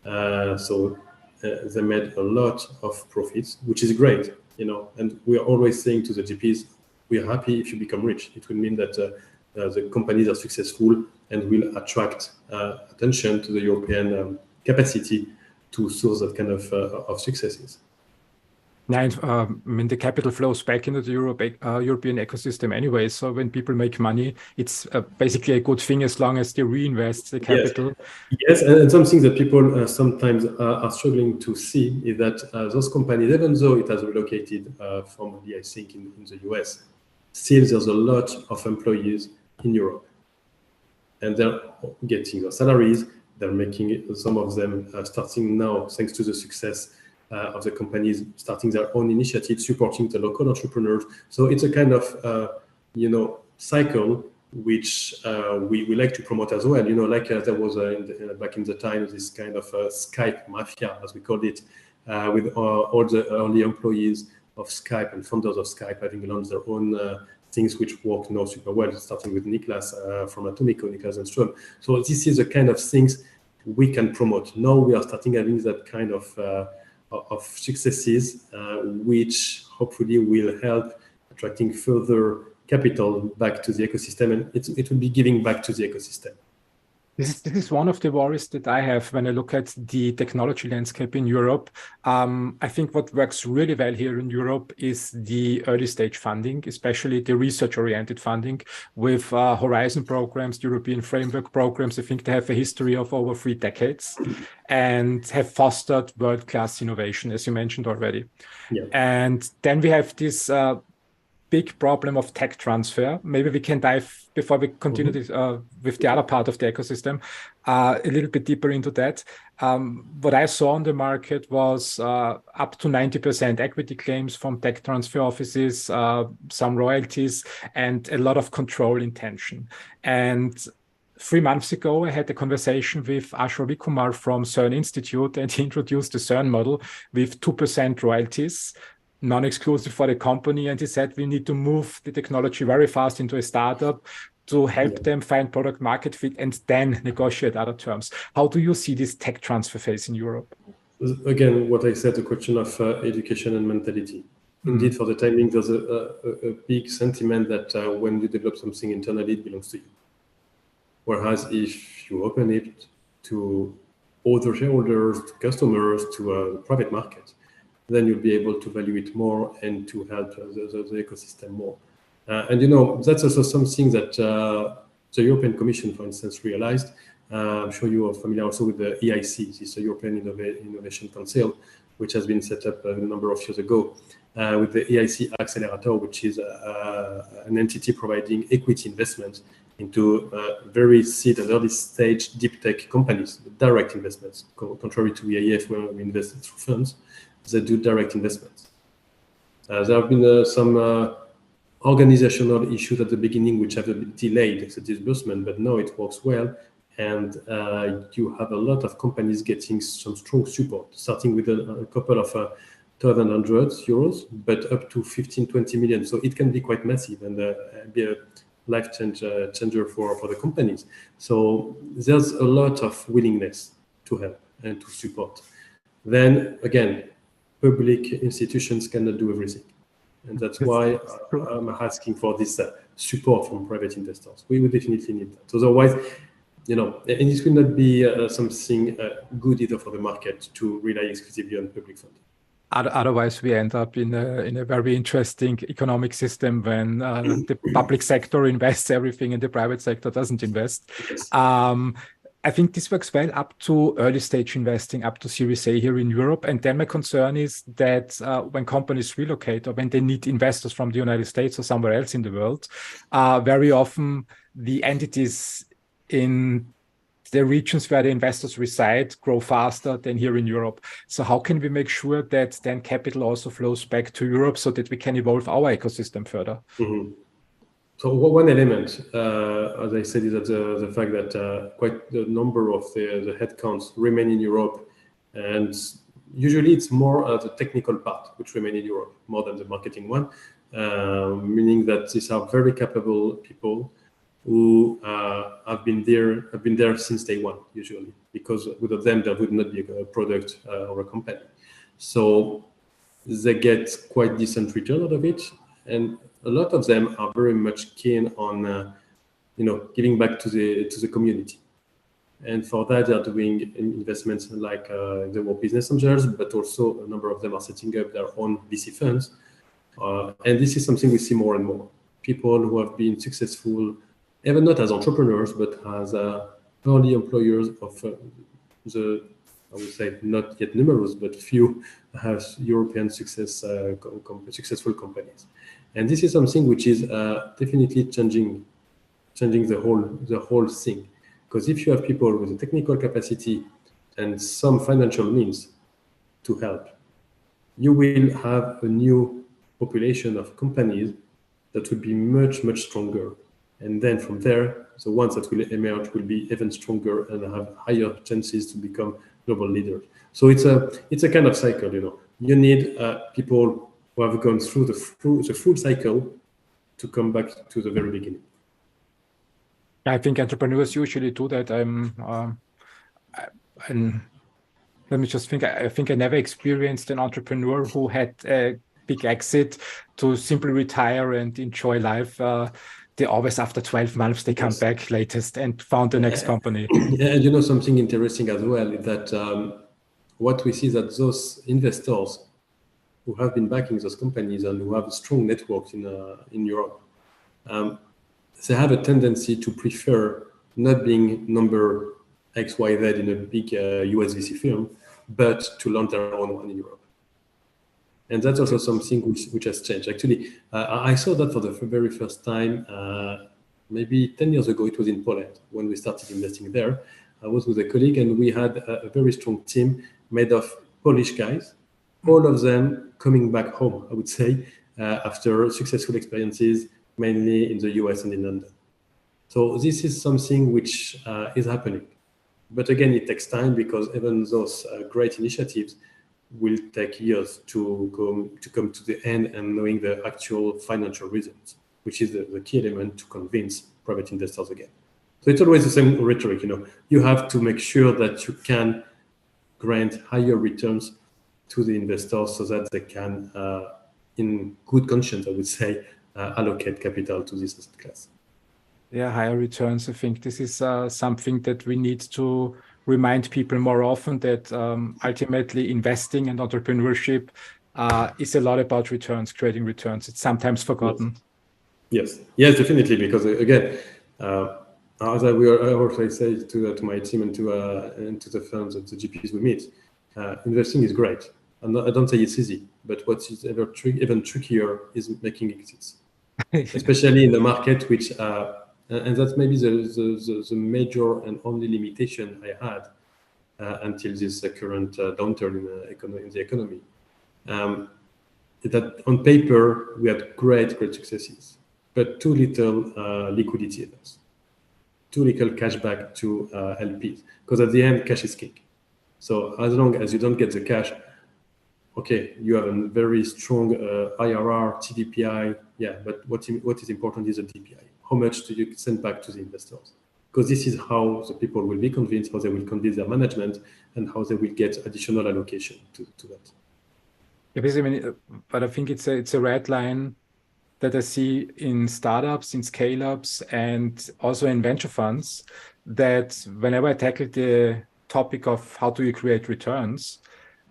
So they made a lot of profits, which is great, and we are always saying to the GPs, we are happy if you become rich. It will mean that the companies are successful and will attract attention to the European capacity to source that kind of successes. Now, I mean, the capital flows back into the European ecosystem anyway. So when people make money, it's basically a good thing as long as they reinvest the capital. Yes, and something that people sometimes are struggling to see is that those companies, even though it has relocated formally, I think, in the US, still there's a lot of employees in Europe. And they're getting their salaries. They're making, some of them starting now, thanks to the success of the companies, starting their own initiatives, supporting the local entrepreneurs. So it's a kind of, cycle which we like to promote as well. Like there was back in the time, this kind of Skype mafia, as we called it, with all the early employees of Skype and founders of Skype having launched their own things which work now super well, starting with Niklas from Atomico, Niklas and Strom. So this is the kind of things we can promote. Now we are starting having that kind of successes, which hopefully will help attracting further capital back to the ecosystem, and it will be giving back to the ecosystem. This is one of the worries that I have when I look at the technology landscape in Europe. I think what works really well here in Europe is the early stage funding, especially the research-oriented funding with Horizon programs, European framework programs. I think they have a history of over 3 decades and have fostered world-class innovation, as you mentioned already. And then we have this big problem of tech transfer. Maybe we can dive, before we continue this, with the other part of the ecosystem, a little bit deeper into that. What I saw on the market was up to 90% equity claims from tech transfer offices, some royalties, and a lot of control intention. And 3 months ago, I had a conversation with Ashok Vikumar from CERN Institute, and he introduced the CERN model with 2% royalties, non-exclusive for the company. And he said, we need to move the technology very fast into a startup to help them find product market fit and then negotiate other terms. How do you see this tech transfer phase in Europe? Again, what I said, a question of education and mentality. Indeed, for the timing, there's a big sentiment that when you develop something internally, it belongs to you. Whereas if you open it to other shareholders, to customers, to a private market, then you'll be able to value it more and to help the ecosystem more. And that's also something that the European Commission, for instance, realized. I'm sure you are familiar also with the EIC, this European Innovation Council, which has been set up a number of years ago, with the EIC Accelerator, which is an entity providing equity investment into very seed and early stage deep tech companies, direct investments, contrary to EIF, where we invest through funds. They do direct investments. There have been some organizational issues at the beginning which have a bit delayed the disbursement, but now it works well. And you have a lot of companies getting some strong support, starting with a couple of 1,200 euros, but up to 15, 20 million. So it can be quite massive and be a life changer for the companies. So there's a lot of willingness to help and to support. Then again, public institutions cannot do everything. And that's why I'm asking for this support from private investors. We would definitely need that. Otherwise, and it will not be something good either for the market to rely exclusively on public funding. Otherwise, we end up in a very interesting economic system when the public sector invests everything and the private sector doesn't invest. Yes. I think this works well up to early stage investing, up to Series A here in Europe. And then my concern is that when companies relocate or when they need investors from the United States or somewhere else in the world, very often the entities in the regions where the investors reside grow faster than here in Europe. So how can we make sure that then capital also flows back to Europe so that we can evolve our ecosystem further? Mm-hmm. So one element, as I said, is that the fact that quite the number of the headcounts remain in Europe, and usually it's more the technical part which remain in Europe more than the marketing one, meaning that these are very capable people who have been there since day one, usually, because without them there would not be a product or a company. So they get quite decent return out of it, and a lot of them are very much keen on giving back to the community. And for that, they are doing investments like they were business angels, but also a number of them are setting up their own VC funds. And this is something we see more and more. People who have been successful, even not as entrepreneurs, but as early employers of I would say not yet numerous, but few has European successful companies. And this is something which is definitely changing the whole thing. Because if you have people with a technical capacity and some financial means to help, you will have a new population of companies that will be much, much stronger. And then from there, the ones that will emerge will be even stronger and have higher chances to become global leaders. So it's a kind of cycle, You need people who have gone through the full cycle to come back to the very beginning. I think entrepreneurs usually do that. And let me just think. I think I never experienced an entrepreneur who had a big exit to simply retire and enjoy life. They always, after 12 months, they come back latest and found the next company. And something interesting as well is that what we see is that those investors who have been backing those companies and who have a strong network in Europe, they have a tendency to prefer not being number XYZ in a big US VC firm, but to launch their own one in Europe. And that's also something which has changed. Actually, I saw that for the very first time, maybe 10 years ago. It was in Poland when we started investing there. I was with a colleague and we had a very strong team made of Polish guys, all of them coming back home, I would say, after successful experiences, mainly in the US and in London. So this is something which is happening. But again, it takes time because even those great initiatives will take years to come to the end and knowing the actual financial results, which is the key element to convince private investors again. So it's always the same rhetoric, You have to make sure that you can grant higher returns to the investors so that they can, in good conscience, I would say, allocate capital to this asset class. Yeah, higher returns. I think this is something that we need to remind people more often, that ultimately investing and entrepreneurship is a lot about returns, creating returns. It's sometimes forgotten. Yes, definitely. Because again, as I always say to my team and to the firms and the GPs we meet, investing is great. I don't say it's easy, but what is even trickier is making exits, especially in the market, which and that's maybe the major and only limitation I had until this current downturn in the economy. That on paper we had great successes, but too little liquidity events, too little cash back to LPs, because at the end cash is king. So as long as you don't get the cash, okay, you have a very strong IRR, TDPI, but what is important is the DPI. How much do you send back to the investors? Because this is how the people will be convinced, how they will convince their management, and how they will get additional allocation to that. Yeah, basically, I mean, but I think it's a red line that I see in startups, in scale-ups, and also in venture funds, that whenever I tackle the topic of how do you create returns,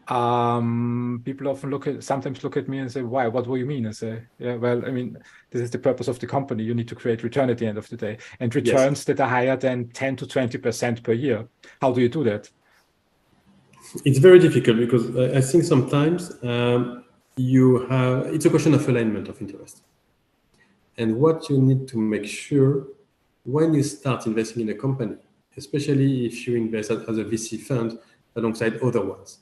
people often sometimes look at me and say, why? What do you mean? I say, yeah, well, I mean, this is the purpose of the company. You need to create return at the end of the day, and Yes. returns that are higher than 10 to 20% per year. How do you do that? It's very difficult because I think sometimes it's a question of alignment of interest. And what you need to make sure when you start investing in a company, especially if you invest as a VC fund alongside other ones,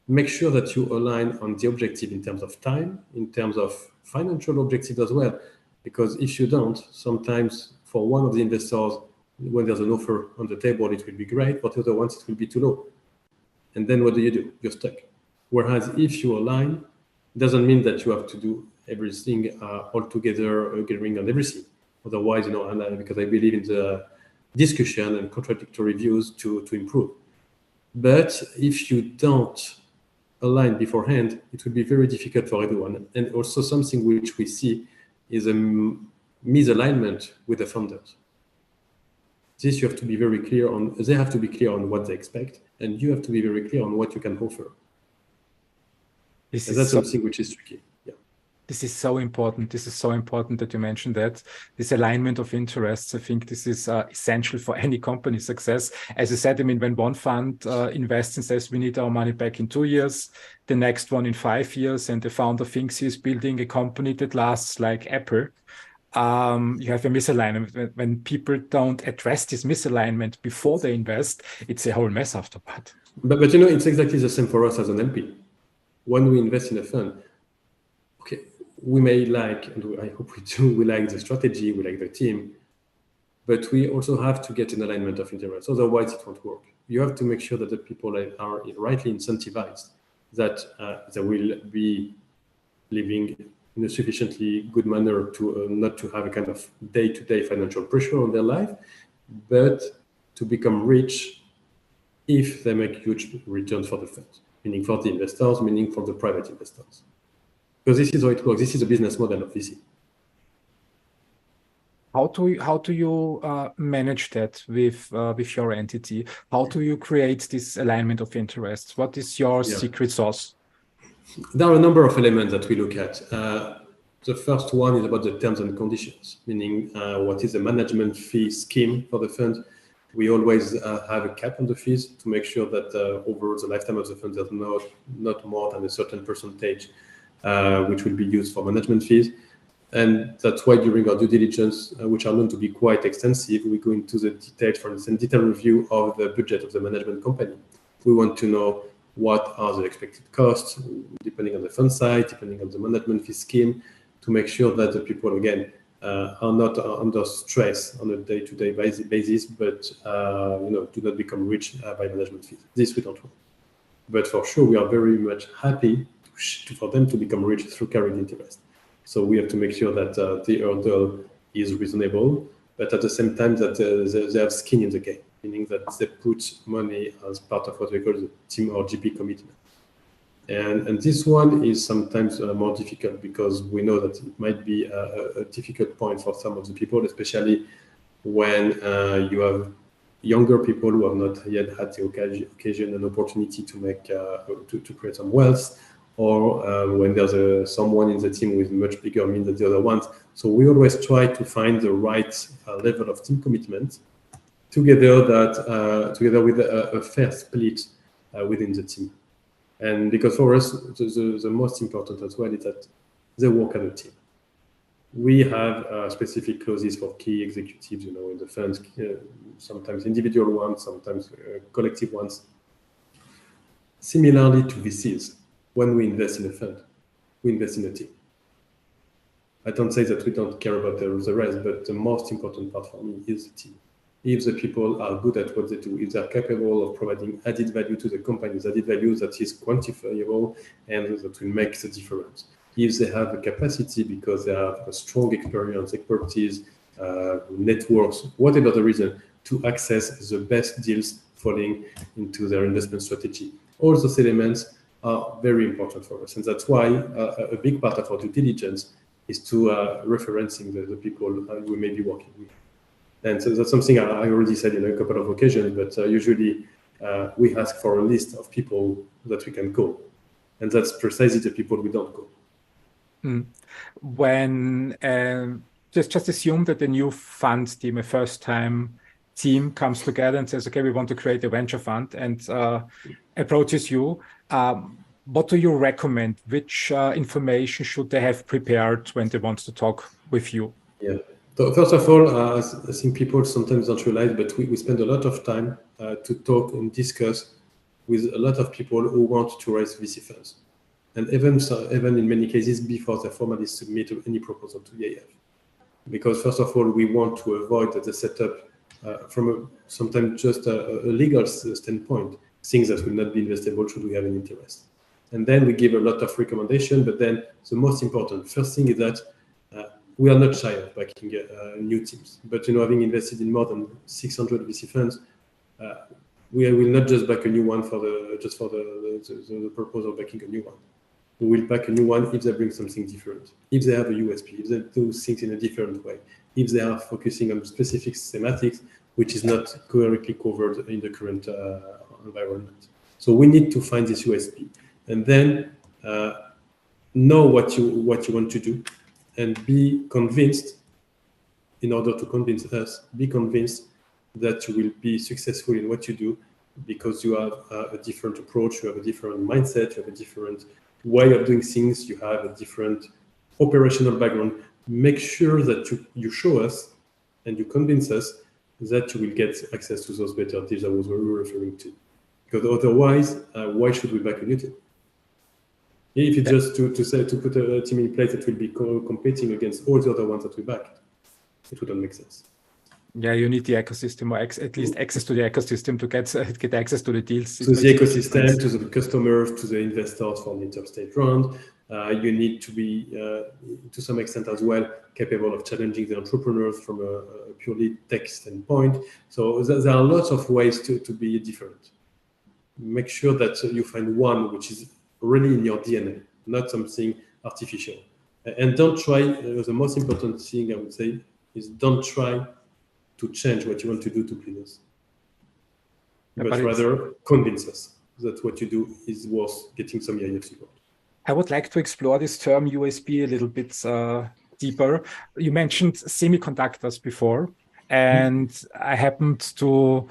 make sure that you align on the objective in terms of time, in terms of financial objectives as well. Because if you don't, sometimes for one of the investors, when there's an offer on the table, it will be great. For the other ones, it will be too low. And then what do? You're stuck. Whereas if you align, it doesn't mean that you have to do everything all together, agreeing on everything. Otherwise, because I believe in the discussion and contradictory views to improve. But if you don't align beforehand, it will be very difficult for everyone. And also something which we see is a misalignment with the founders. This you have to be very clear on. They have to be clear on what they expect, and you have to be very clear on what you can offer. And that's something which is tricky. Yeah. This is so important. This is so important that you mentioned that. This alignment of interests, I think this is essential for any company success. As I said, I mean, when one fund invests and says we need our money back in 2 years, the next one in 5 years, and the founder thinks he's building a company that lasts like Apple, you have a misalignment. When people don't address this misalignment before they invest, it's a whole mess afterward. But it's exactly the same for us as an LP. When we invest in a fund, okay, we may like, and I hope we do, we like the strategy, we like the team, but we also have to get an alignment of interest. Otherwise, it won't work. You have to make sure that the people are rightly incentivized, that they will be living in a sufficiently good manner to not to have a kind of day-to-day financial pressure on their life, but to become rich if they make huge returns for the fund, meaning for the investors, meaning for the private investors. Because this is how it works. This is a business model of VC. How do you manage that with your entity? How do you create this alignment of interests? What is your secret sauce? There are a number of elements that we look at. The first one is about the terms and conditions, meaning what is the management fee scheme for the fund. We always have a cap on the fees to make sure that over the lifetime of the fund, there's not more than a certain percentage which will be used for management fees. And that's why during our due diligence, which are known to be quite extensive, we go into the details, for instance, detailed review of the budget of the management company. We want to know what are the expected costs, depending on the fund size, depending on the management fee scheme, to make sure that the people, again, are not under stress on a day-to-day basis, but do not become rich by management fees. This we don't want. But for sure, we are very much happy for them to become rich through carried interest. So we have to make sure that the hurdle is reasonable, but at the same time that they have skin in the game, meaning that they put money as part of what we call the team or GP commitment. And this one is sometimes more difficult because we know that it might be a difficult point for some of the people, especially when you have younger people who have not yet had the occasion and opportunity to make to create some wealth, or when there's someone in the team with much bigger means than the other ones. So we always try to find the right level of team commitment together with a fair split within the team. And because for us, the most important as well is that they work as a team. We have specific clauses for key executives, in the funds, sometimes individual ones, sometimes collective ones. Similarly to VCs, when we invest in a fund, we invest in a team. I don't say that we don't care about the rest, but the most important part for me is the team. If the people are good at what they do, if they're capable of providing added value to the companies, added value that is quantifiable and that will make the difference. If they have a capacity because they have a strong experience, expertise, networks, whatever the reason, to access the best deals falling into their investment strategy. All those elements are very important for us. And that's why a big part of our due diligence is to referencing the people we may be working with. And so that's something I already said in a couple of occasions, but usually we ask for a list of people that we can call. And that's precisely the people we don't call. When just assume that the new fund team, a first-time team, comes together and says, okay, we want to create a venture fund, and approaches you. What do you recommend? Which information should they have prepared when they want to talk with you? Yeah. So first of all, I think people sometimes don't realize, but we spend a lot of time to talk and discuss with a lot of people who want to raise VC funds. And even in many cases, before they formally submit any proposal to EIF. Because first of all, we want to avoid the setup from sometimes just a legal standpoint, things that will not be investable should we have an interest. And then we give a lot of recommendations, but then the most important first thing is that we are not shy of backing new teams. But having invested in more than 600 VC funds, we will not just back a new one for the purpose of backing a new one. We will back a new one if they bring something different, if they have a USP, if they do things in a different way, if they are focusing on specific thematics, which is not correctly covered in the current environment. So we need to find this USP, and then know what you want to do, and be convinced, in order to convince us, be convinced that you will be successful in what you do, because you have a different approach, you have a different mindset, you have a different way of doing things, you have a different operational background. Make sure that you show us and you convince us that you will get access to those better deals I was referring to. Because otherwise, why should we back a new team? If it's just to put a team in place that will be competing against all the other ones that we back, it wouldn't make sense. Yeah, you need the ecosystem, or at least access to the ecosystem to get access to the deals. To the ecosystem, to the customers, to the investors from the interstate round. You need to be, to some extent as well, capable of challenging the entrepreneurs from a purely tech standpoint. So there are lots of ways to be different. Make sure that you find one which is really in your DNA, not something artificial. And don't try, the most important thing I would say is don't try to change what you want to do to please us. But rather convince us that what you do is worth getting some EIF support. I would like to explore this term USP a little bit deeper. You mentioned semiconductors before, and I happened to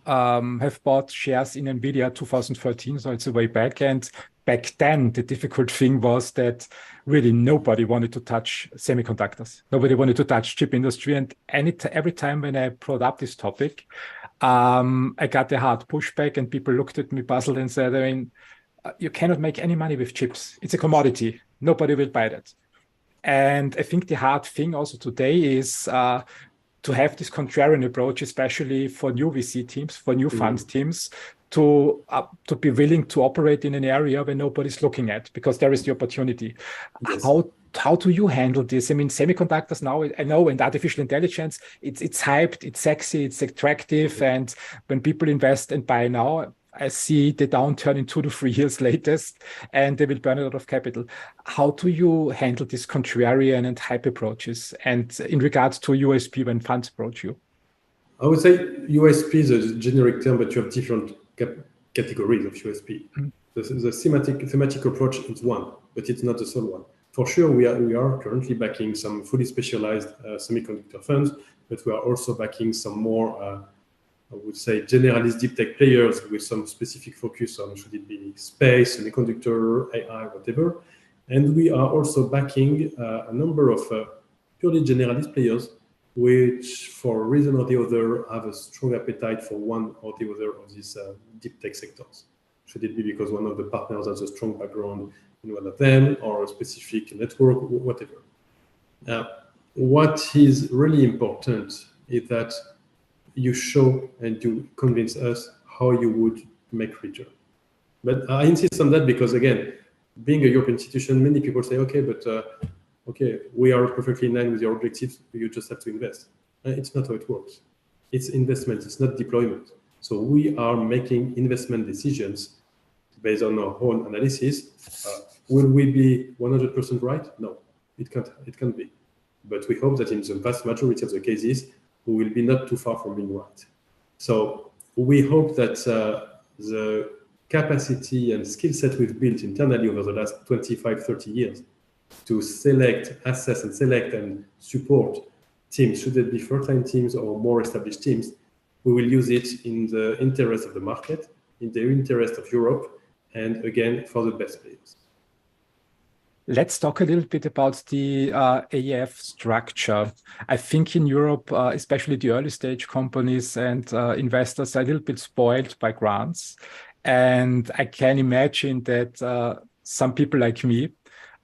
have bought shares in NVIDIA 2013, so it's a way back. And back then, the difficult thing was that really nobody wanted to touch semiconductors. Nobody wanted to touch chip industry. And every time when I brought up this topic, I got a hard pushback, and people looked at me puzzled and said, I mean, you cannot make any money with chips. It's a commodity. Nobody will buy that. And I think the hard thing also today is to have this contrarian approach, especially for new VC teams, for new fund teams, to be willing to operate in an area where nobody's looking at, because there is the opportunity. Yes. How do you handle this? I mean, semiconductors now, I know, and artificial intelligence, it's hyped, it's sexy, it's attractive, and when people invest and buy now, I see the downturn in 2 to 3 years latest, and they will burn a lot of capital. How do you handle these contrarian and hype approaches? And in regards to USP when funds approach you? I would say USP is a generic term, but you have different categories of USP. Mm-hmm. The thematic approach is one, but it's not the sole one. For sure, we are currently backing some fully specialized semiconductor funds, but we are also backing some more I would say generalist deep tech players with some specific focus on, should it be space, semiconductor, AI, whatever. And we are also backing a number of purely generalist players, which for a reason or the other have a strong appetite for one or the other of these deep tech sectors. Should it be because one of the partners has a strong background in one of them, or a specific network, whatever. What is really important is that you show and you convince us how you would make return. But I insist on that because, again, being a European institution, many people say, okay, but okay, we are perfectly in line with your objectives, you just have to invest. It's not how it works. It's investment, it's not deployment. So we are making investment decisions based on our own analysis. Will we be 100% right? No, it can't be. But we hope that in the vast majority of the cases, we will be not too far from being right. So we hope that the capacity and skill set we've built internally over the last 25, 30 years to select, assess, and select and support teams, should it be first-time teams or more established teams, we will use it in the interest of the market, in the interest of Europe, and again, for the best players. Let's talk a little bit about the EIF structure. I think in Europe, especially the early stage companies and investors are a little bit spoiled by grants. And I can imagine that some people like me,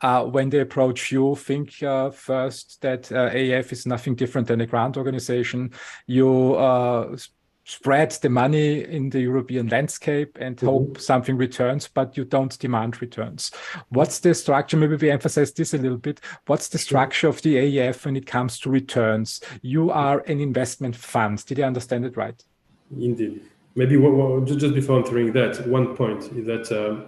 when they approach you, think first that EIF is nothing different than a grant organization. You spread the money in the European landscape and hope something returns, but you don't demand returns. What's the structure? Maybe we emphasize this a little bit. What's the structure of the EIF when it comes to returns? You are an investment fund. Did I understand it right? Indeed. Maybe just before answering that, one point is that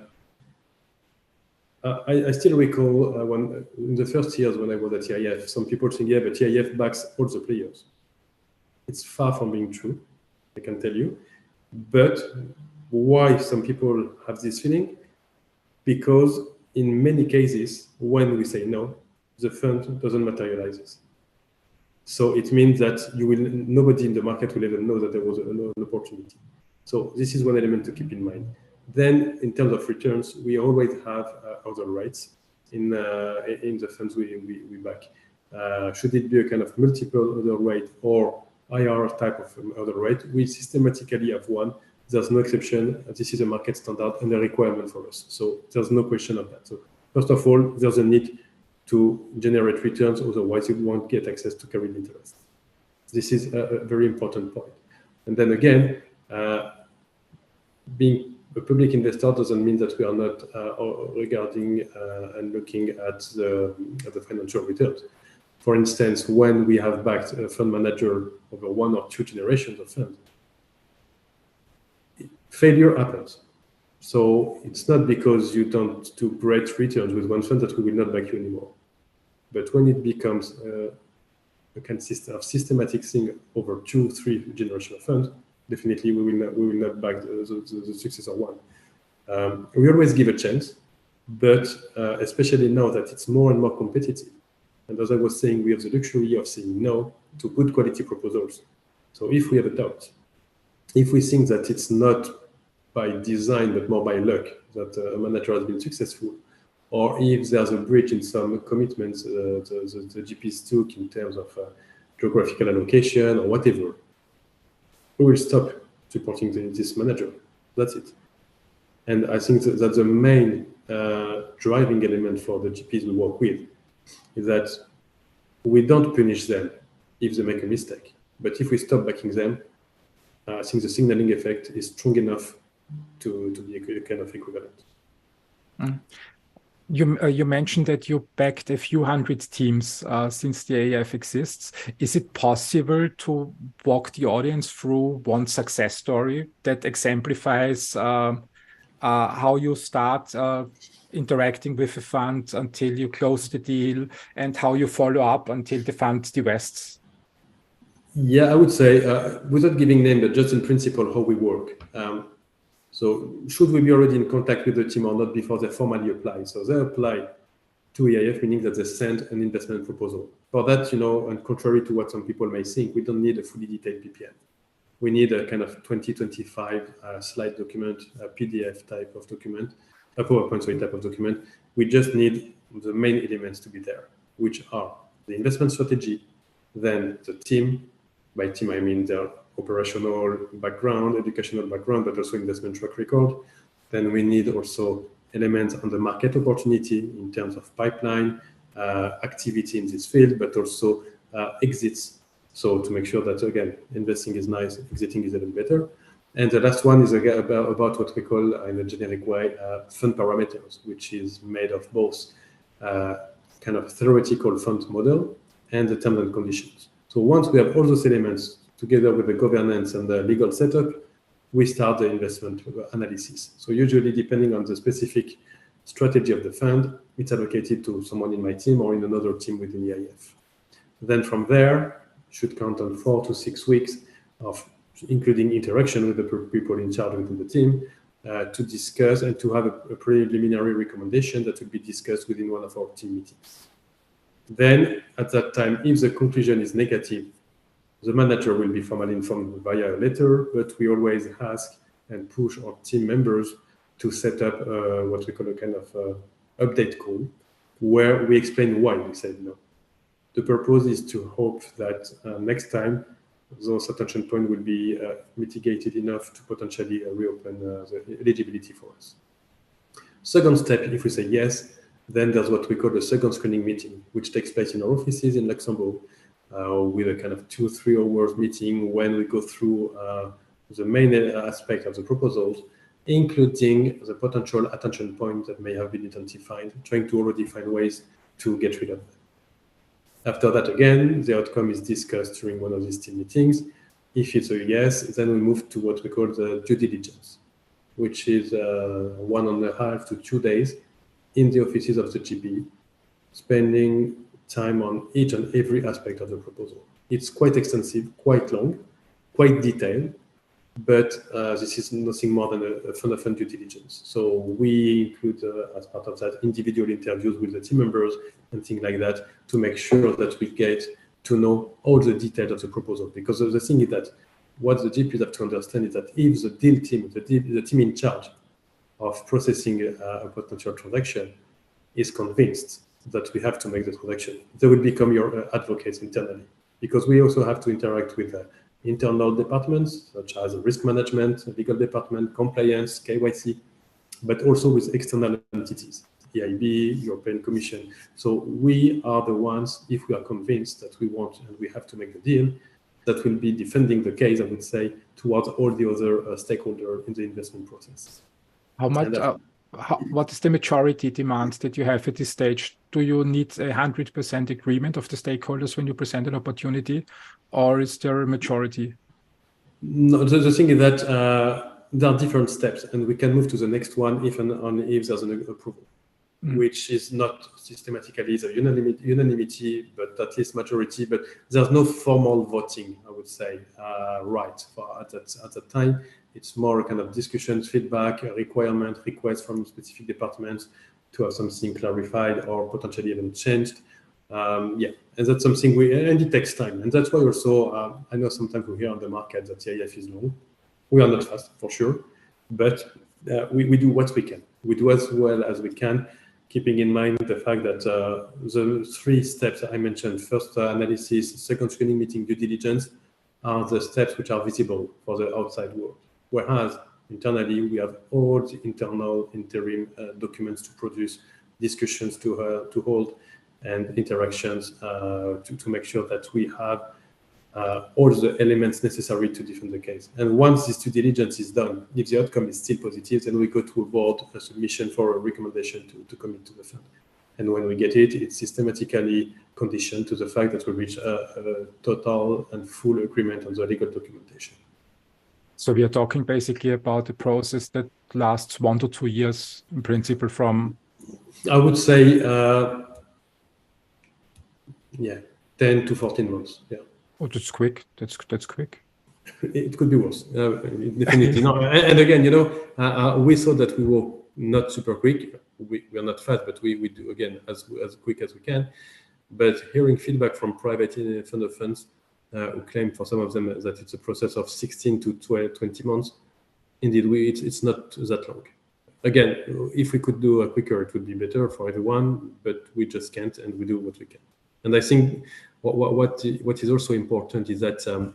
I still recall when in the first years when I was at EIF, some people think, yeah, but EIF backs all the players. It's far from being true, I can tell you. But why some people have this feeling? Because in many cases, when we say no, the fund doesn't materialize. So it means that nobody in the market will ever know that there was an opportunity. So this is one element to keep in mind. Then, in terms of returns, we always have other rights in the funds we back. Should it be a kind of multiple other rate or IR type of other rate, we systematically have one. There's no exception. This is a market standard and a requirement for us. So there's no question of that. So first of all, there's a need to generate returns, otherwise you won't get access to carried interest. This is a very important point. And then again, being a public investor doesn't mean that we are not regarding and looking at the financial returns. For instance, when we have backed a fund manager over one or two generations of funds, failure happens. So it's not because you don't do great returns with one fund that we will not back you anymore. But when it becomes a kind of systematic thing over 2-3 generational funds, definitely we will not back the successor one. We always give a chance, but especially now that it's more and more competitive. And as I was saying, we have the luxury of saying no to good quality proposals. So if we have a doubt, if we think that it's not by design, but more by luck that a manager has been successful, or if there's a breach in some commitments the GPs took in terms of geographical allocation or whatever, we will stop supporting this manager. That's it. And I think that the main driving element for the GPs we work with is that we don't punish them if they make a mistake. But if we stop backing them, I think the signaling effect is strong enough to be a kind of equivalent. You mentioned that you backed a few hundred teams since the EIF exists. Is it possible to walk the audience through one success story that exemplifies how you start interacting with a fund until you close the deal and how you follow up until the fund divests? Yeah, I would say, without giving name, but just in principle, how we work. So should we be already in contact with the team or not before they formally apply? So they apply to EIF, meaning that they send an investment proposal. For that, and contrary to what some people may think, we don't need a fully detailed PPM. We need a kind of 20-25 slide document, a PDF type of document, a PowerPoint type of document. We just need the main elements to be there, which are the investment strategy, then the team. By team, I mean their operational background, educational background, but also investment track record. Then we need also elements on the market opportunity in terms of pipeline, activity in this field, but also exits. So to make sure that, again, investing is nice, exiting is a little better. And the last one is about what we call, in a generic way, fund parameters, which is made of both kind of theoretical fund model and the terms and conditions. So once we have all those elements together with the governance and the legal setup, we start the investment analysis. So usually, depending on the specific strategy of the fund, it's allocated to someone in my team or in another team within EIF. Then from there, should count on 4 to 6 weeks of including interaction with the people in charge within the team to discuss and to have a preliminary recommendation that will be discussed within one of our team meetings. Then at that time, if the conclusion is negative, the manager will be formally informed via a letter, but we always ask and push our team members to set up what we call a kind of update call, where we explain why we said no. The purpose is to hope that next time those attention points will be mitigated enough to potentially reopen the eligibility for us. Second step, if we say yes, then there's what we call the second screening meeting, which takes place in our offices in Luxembourg with a kind of 2-3 hours meeting when we go through the main aspect of the proposals, including the potential attention points that may have been identified, trying to already find ways to get rid of them. After that, again, the outcome is discussed during one of these team meetings. If it's a yes, then we move to what we call the due diligence, which is 1.5 to 2 days in the offices of the GP, spending time on each and every aspect of the proposal. It's quite extensive, quite long, quite detailed, but this is nothing more than a fund-of-fund due diligence. So we include, as part of that, individual interviews with the team members and things like that to make sure that we get to know all the details of the proposal. Because the thing is that what the GPs have to understand is that if the deal team, the team in charge of processing a potential transaction is convinced that we have to make the transaction, they will become your advocates internally. Because we also have to interact with internal departments, such as risk management, legal department, compliance, KYC, but also with external entities, EIB, European Commission. So we are the ones, if we are convinced that we want and we have to make the deal, that will be defending the case, I would say, towards all the other stakeholders in the investment process. How much? What is the majority demand that you have at this stage? Do you need 100% agreement of the stakeholders when you present an opportunity, or is there a majority? No, the thing is that there are different steps, and we can move to the next one if there's an approval, which is not systematically the unanimity, but at least majority. But there's no formal voting, I would say, right at that time. It's more a kind of discussions, feedback, requirement, requests from specific departments to have something clarified or potentially even changed. And that's something and it takes time. And that's why also, I know sometimes we hear on the market that EIF is long. We are not fast, for sure, but we do what we can. We do as well as we can, keeping in mind the fact that the 3 steps I mentioned, first analysis, second screening meeting, due diligence, are the steps which are visible for the outside world. Whereas internally, we have all the internal interim documents to produce, discussions to hold, and interactions to make sure that we have all the elements necessary to defend the case. And once this due diligence is done, if the outcome is still positive, then we go to a board, a submission for a recommendation to commit to the fund. And when we get it, it's systematically conditioned to the fact that we reach a total and full agreement on the legal documentation. So we are talking basically about a process that lasts 1 to 2 years in principle from... I would say, 10 to 14 months, yeah. Oh, that's quick. That's quick. It could be worse, definitely. No, and again, we thought that we were not super quick. We are not fast, but we do, again, as quick as we can. But hearing feedback from private fund of funds, who claim for some of them that it's a process of 16 to 20 months. Indeed, it's not that long. Again, if we could do a quicker, it would be better for everyone, but we just can't, and we do what we can. And I think what is also important is that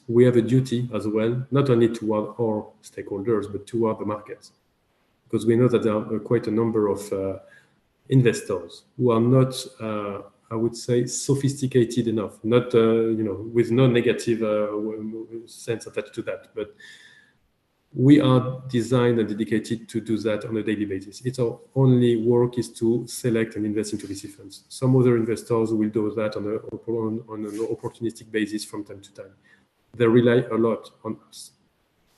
we have a duty as well, not only toward our stakeholders, but toward the markets. Because we know that there are quite a number of investors who are not I would say sophisticated enough, not with no negative sense attached to that, but we are designed and dedicated to do that on a daily basis. It's our only work is to select and invest into VC funds. Some other investors will do that on an opportunistic basis from time to time. They rely a lot on us.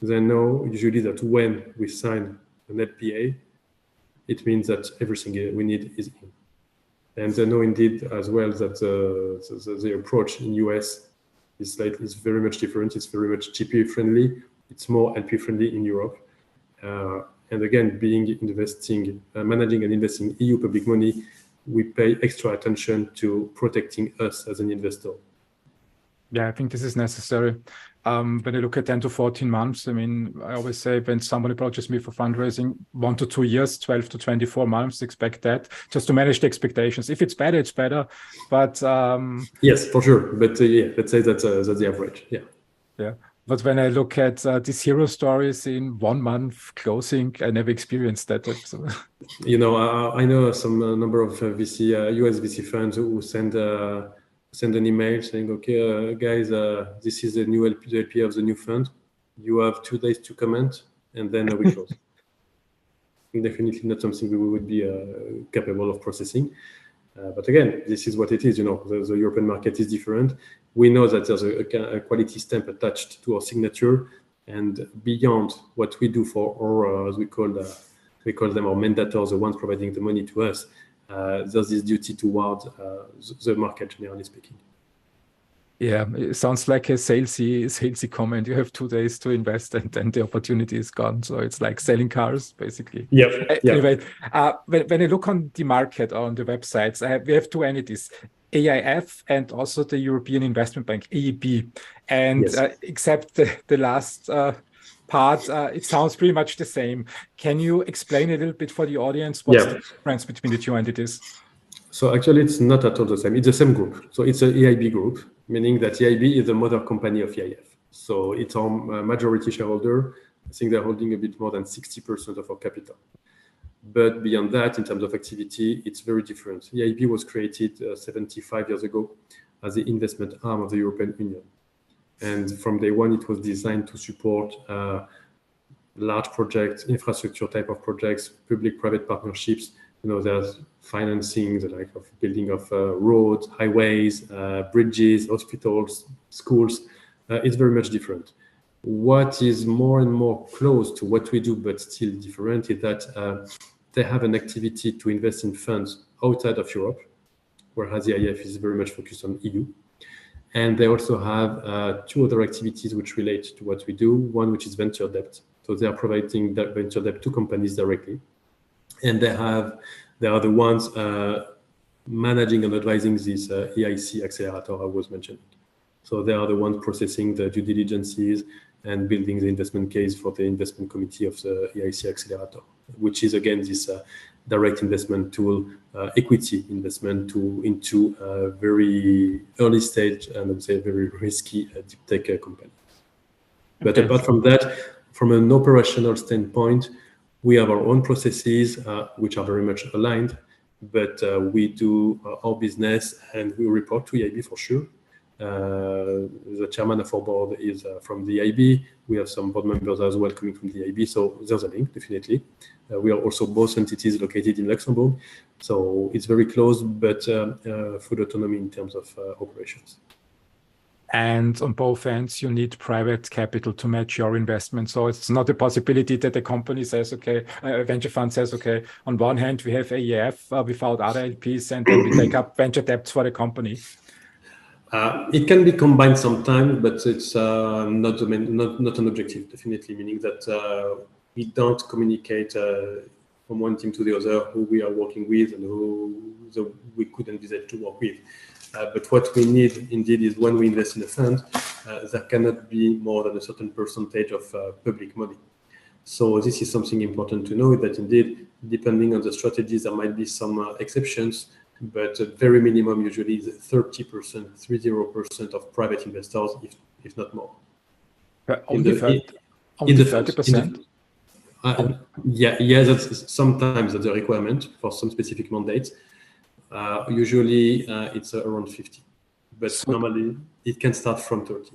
they know usually that when we sign an LPA, it means that everything we need is in. And they know indeed as well that the approach in US is very much different. It's very much GP friendly. It's more LP friendly in Europe. And again, managing and investing EU public money, we pay extra attention to protecting us as an investor. Yeah, I think this is necessary. When I look at 10 to 14 months, I mean, I always say when somebody approaches me for fundraising, 1 to 2 years, 12 to 24 months, expect that just to manage the expectations. If it's better, it's better. But yes, for sure. But yeah, let's say that's the average. Yeah. Yeah. But when I look at these hero stories in 1 month closing, I never experienced that. So. You know, I know some number of US VC funds who send an email saying, okay, guys, this is the new LP of the new fund. You have 2 days to comment, and then we close. Definitely not something we would be capable of processing. But again, this is what it is. You know, the European market is different. We know that there's a quality stamp attached to our signature, and beyond what we do for our, as we call them, our mandators, the ones providing the money to us, there's this duty towards the market, generally speaking. Yeah, it sounds like a salesy comment. You have 2 days to invest, and then the opportunity is gone. So it's like selling cars, basically. Yep. Anyway, when I look on the market or on the websites, we have 2 entities, EIF and also the European Investment Bank, EIB. And yes. Except the last part, it sounds pretty much the same. Can you explain a little bit for the audience what's the difference between the 2 entities? So actually, it's not at all the same. It's the same group. So it's an EIB group, meaning that EIB is the mother company of EIF. So it's our majority shareholder. I think they're holding a bit more than 60% of our capital. But beyond that, in terms of activity, it's very different. EIB was created 75 years ago as the investment arm of the European Union. And from day one, it was designed to support large projects, infrastructure type of projects, public-private partnerships. You know, there's financing, the like of building of roads, highways, bridges, hospitals, schools. It's very much different. What is more and more close to what we do, but still different, is that they have an activity to invest in funds outside of Europe, whereas the EIF is very much focused on EU. And they also have 2 other activities which relate to what we do. One, which is venture debt. So they are providing that venture debt to companies directly. And they are the ones managing and advising this EIC accelerator I was mentioning. So they are the ones processing the due diligences and building the investment case for the investment committee of the EIC accelerator, which is again this direct investment tool, equity investment into a very early stage and I would say very risky deep tech company. But apart from that, from an operational standpoint, we have our own processes, which are very much aligned, but we do our business and we report to EIB for sure. The chairman of our board is from the EIB. We have some board members as well coming from the EIB, so there's a link, definitely. We are also both entities located in Luxembourg, so it's very close, but full autonomy in terms of operations. And on both ends, you need private capital to match your investment. So it's not a possibility that a company says, okay, a venture fund says, okay, on one hand, we have EIF without other LPs, and then we take up venture debt for the company. It can be combined sometimes, but it's not an objective, definitely, meaning that we don't communicate from one team to the other who we are working with and who we could envisage to work with. But what we need indeed is when we invest in a fund, there cannot be more than a certain percentage of public money. So this is something important to know, that indeed, depending on the strategies, there might be some exceptions, but very minimum usually is 30% of private investors, if not more. Only 30%? Yeah, that's sometimes that's a requirement for some specific mandates. Usually it's around 50, but normally it can start from 30,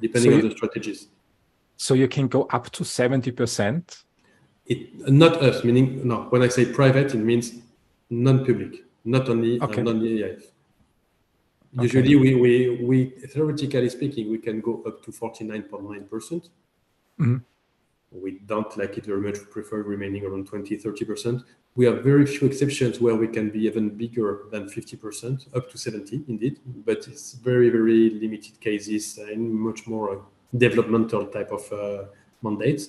depending on the strategies. So you can go up to 70%? Not us, meaning, no, when I say private, it means non-public, not only non-EIF. Usually we theoretically speaking, we can go up to 49.9%. Mm-hmm. We don't like it very much. We prefer remaining around 20, 30%. We have very few exceptions where we can be even bigger than 50%, up to 70 indeed, but it's very, very limited cases and much more developmental type of mandates.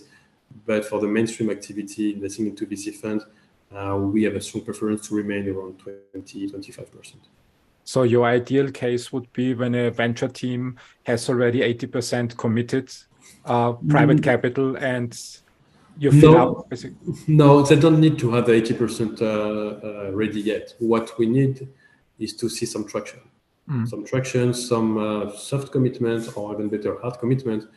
But for the mainstream activity, investing into VC funds, we have a strong preference to remain around 20, 25%. So your ideal case would be when a venture team has already 80% committed private capital and you fill up. No, they don't need to have the 80% ready yet. What we need is to see some traction. Some traction, some soft commitment, or even better, hard commitment.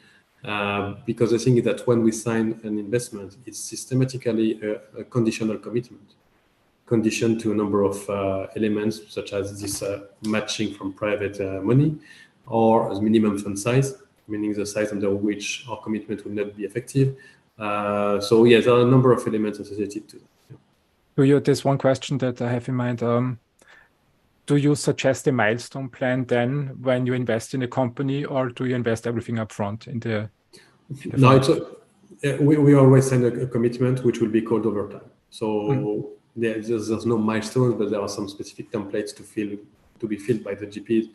Because I think that when we sign an investment, it's systematically a conditional commitment, conditioned to a number of elements, such as this matching from private money, or as minimum fund size, meaning the size under which our commitment will not be effective. So yes, there are a number of elements associated to that. There's one question that I have in mind. Do you suggest a milestone plan then when you invest in a company, or do you invest everything up front in the No, we always send a commitment which will be called over time. So there's no milestones, but there are some specific templates to be filled by the GPs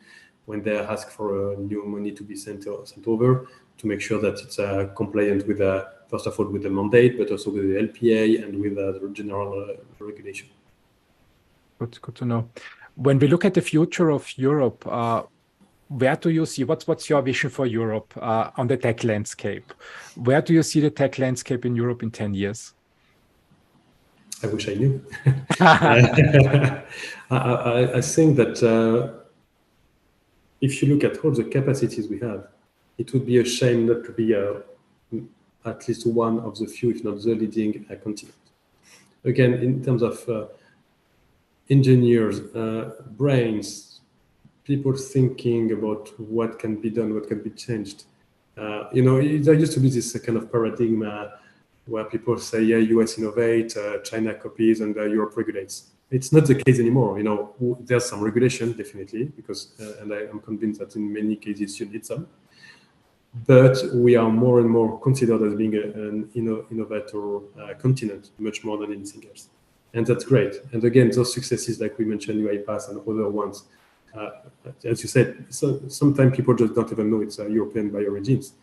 when they ask for new money to be sent over, to make sure that it's compliant with, first of all, with the mandate, but also with the LPA and with the general regulation. Good to know. When we look at the future of Europe, where do you see, what's your vision for Europe on the tech landscape? Where do you see the tech landscape in Europe in 10 years? I wish I knew. I think that if you look at all the capacities we have, it would be a shame not to be at least one of the few, if not the leading continent. Again, in terms of engineers, brains, people thinking about what can be done, what can be changed. There used to be this kind of paradigm where people say, yeah, US innovate, China copies, and Europe regulates. It's not the case anymore. There's some regulation, definitely, because, and I am convinced that in many cases you need some. But we are more and more considered as being an innovator continent, much more than anything else. And that's great. And again, those successes, like we mentioned, UiPath and other ones, as you said, sometimes people just don't even know it's European by origins.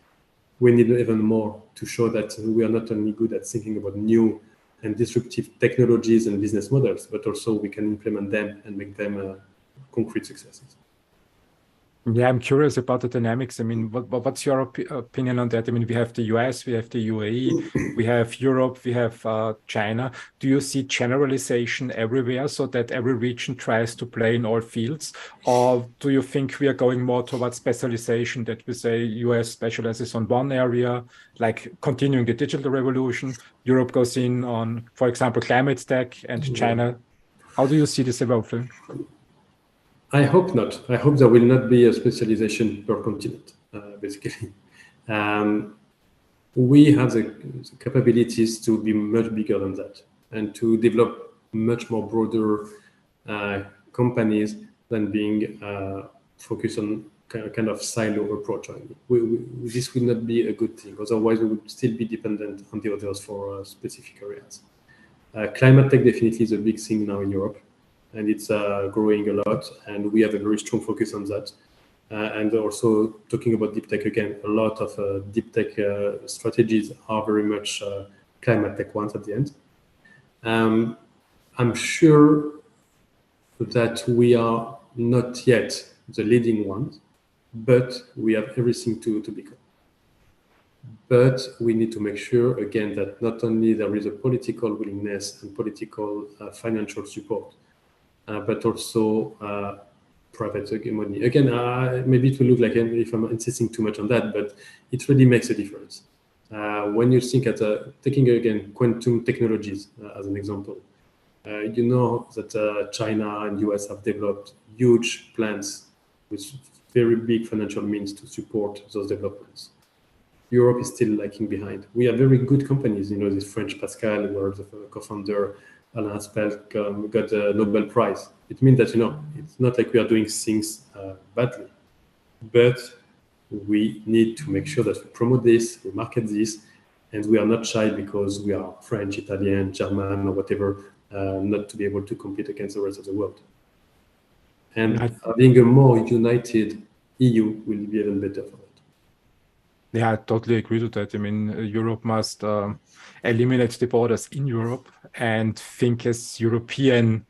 We need even more to show that we are not only good at thinking about new and disruptive technologies and business models, but also we can implement them and make them concrete successes. Yeah, I'm curious about the dynamics. I mean, what's your opinion on that? I mean, we have the US, we have the UAE, we have Europe, we have China. Do you see generalization everywhere so that every region tries to play in all fields? Or do you think we are going more towards specialization, that we say US specializes on one area, like continuing the digital revolution, Europe goes in on, for example, climate tech, and China? How do you see this evolving? I hope not. I hope there will not be a specialization per continent, basically. We have the capabilities to be much bigger than that and to develop much more broader companies than being focused on kind of silo approach. This will not be a good thing. Otherwise, we would still be dependent on the others for specific areas. Climate tech definitely is a big thing now in Europe. And it's growing a lot, and we have a very strong focus on that. And also talking about deep tech again, a lot of deep tech strategies are very much climate tech ones at the end. I'm sure that we are not yet the leading ones, but we have everything to become. But we need to make sure, again, that not only there is a political willingness and political financial support, but also private money. Again, maybe it will look like if I'm insisting too much on that, but it really makes a difference. When you think at taking again quantum technologies as an example, you know that China and US have developed huge plans with very big financial means to support those developments. Europe is still lagging behind. We have very good companies, this French Pascal, where the co-founder Alain Aspect got a Nobel Prize. It means that, it's not like we are doing things badly, but we need to make sure that we promote this, we market this, And we are not shy because we are French, Italian, German, or whatever, not to be able to compete against the rest of the world. And having a more united EU will be even better for it. Yeah, I totally agree to that. I mean, Europe must eliminate the borders in Europe and think as European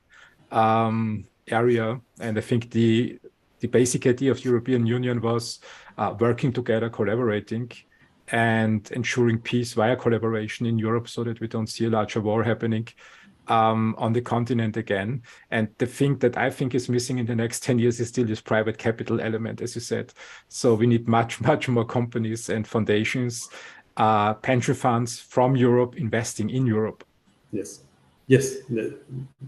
area. And I think the basic idea of the European Union was working together, collaborating, and ensuring peace via collaboration in Europe so that we don't see a larger war happening on the continent again. And the thing that I think is missing in the next 10 years is still this private capital element, as you said. So we need much, much more companies and foundations, pension funds from Europe investing in Europe. Yes. Yes.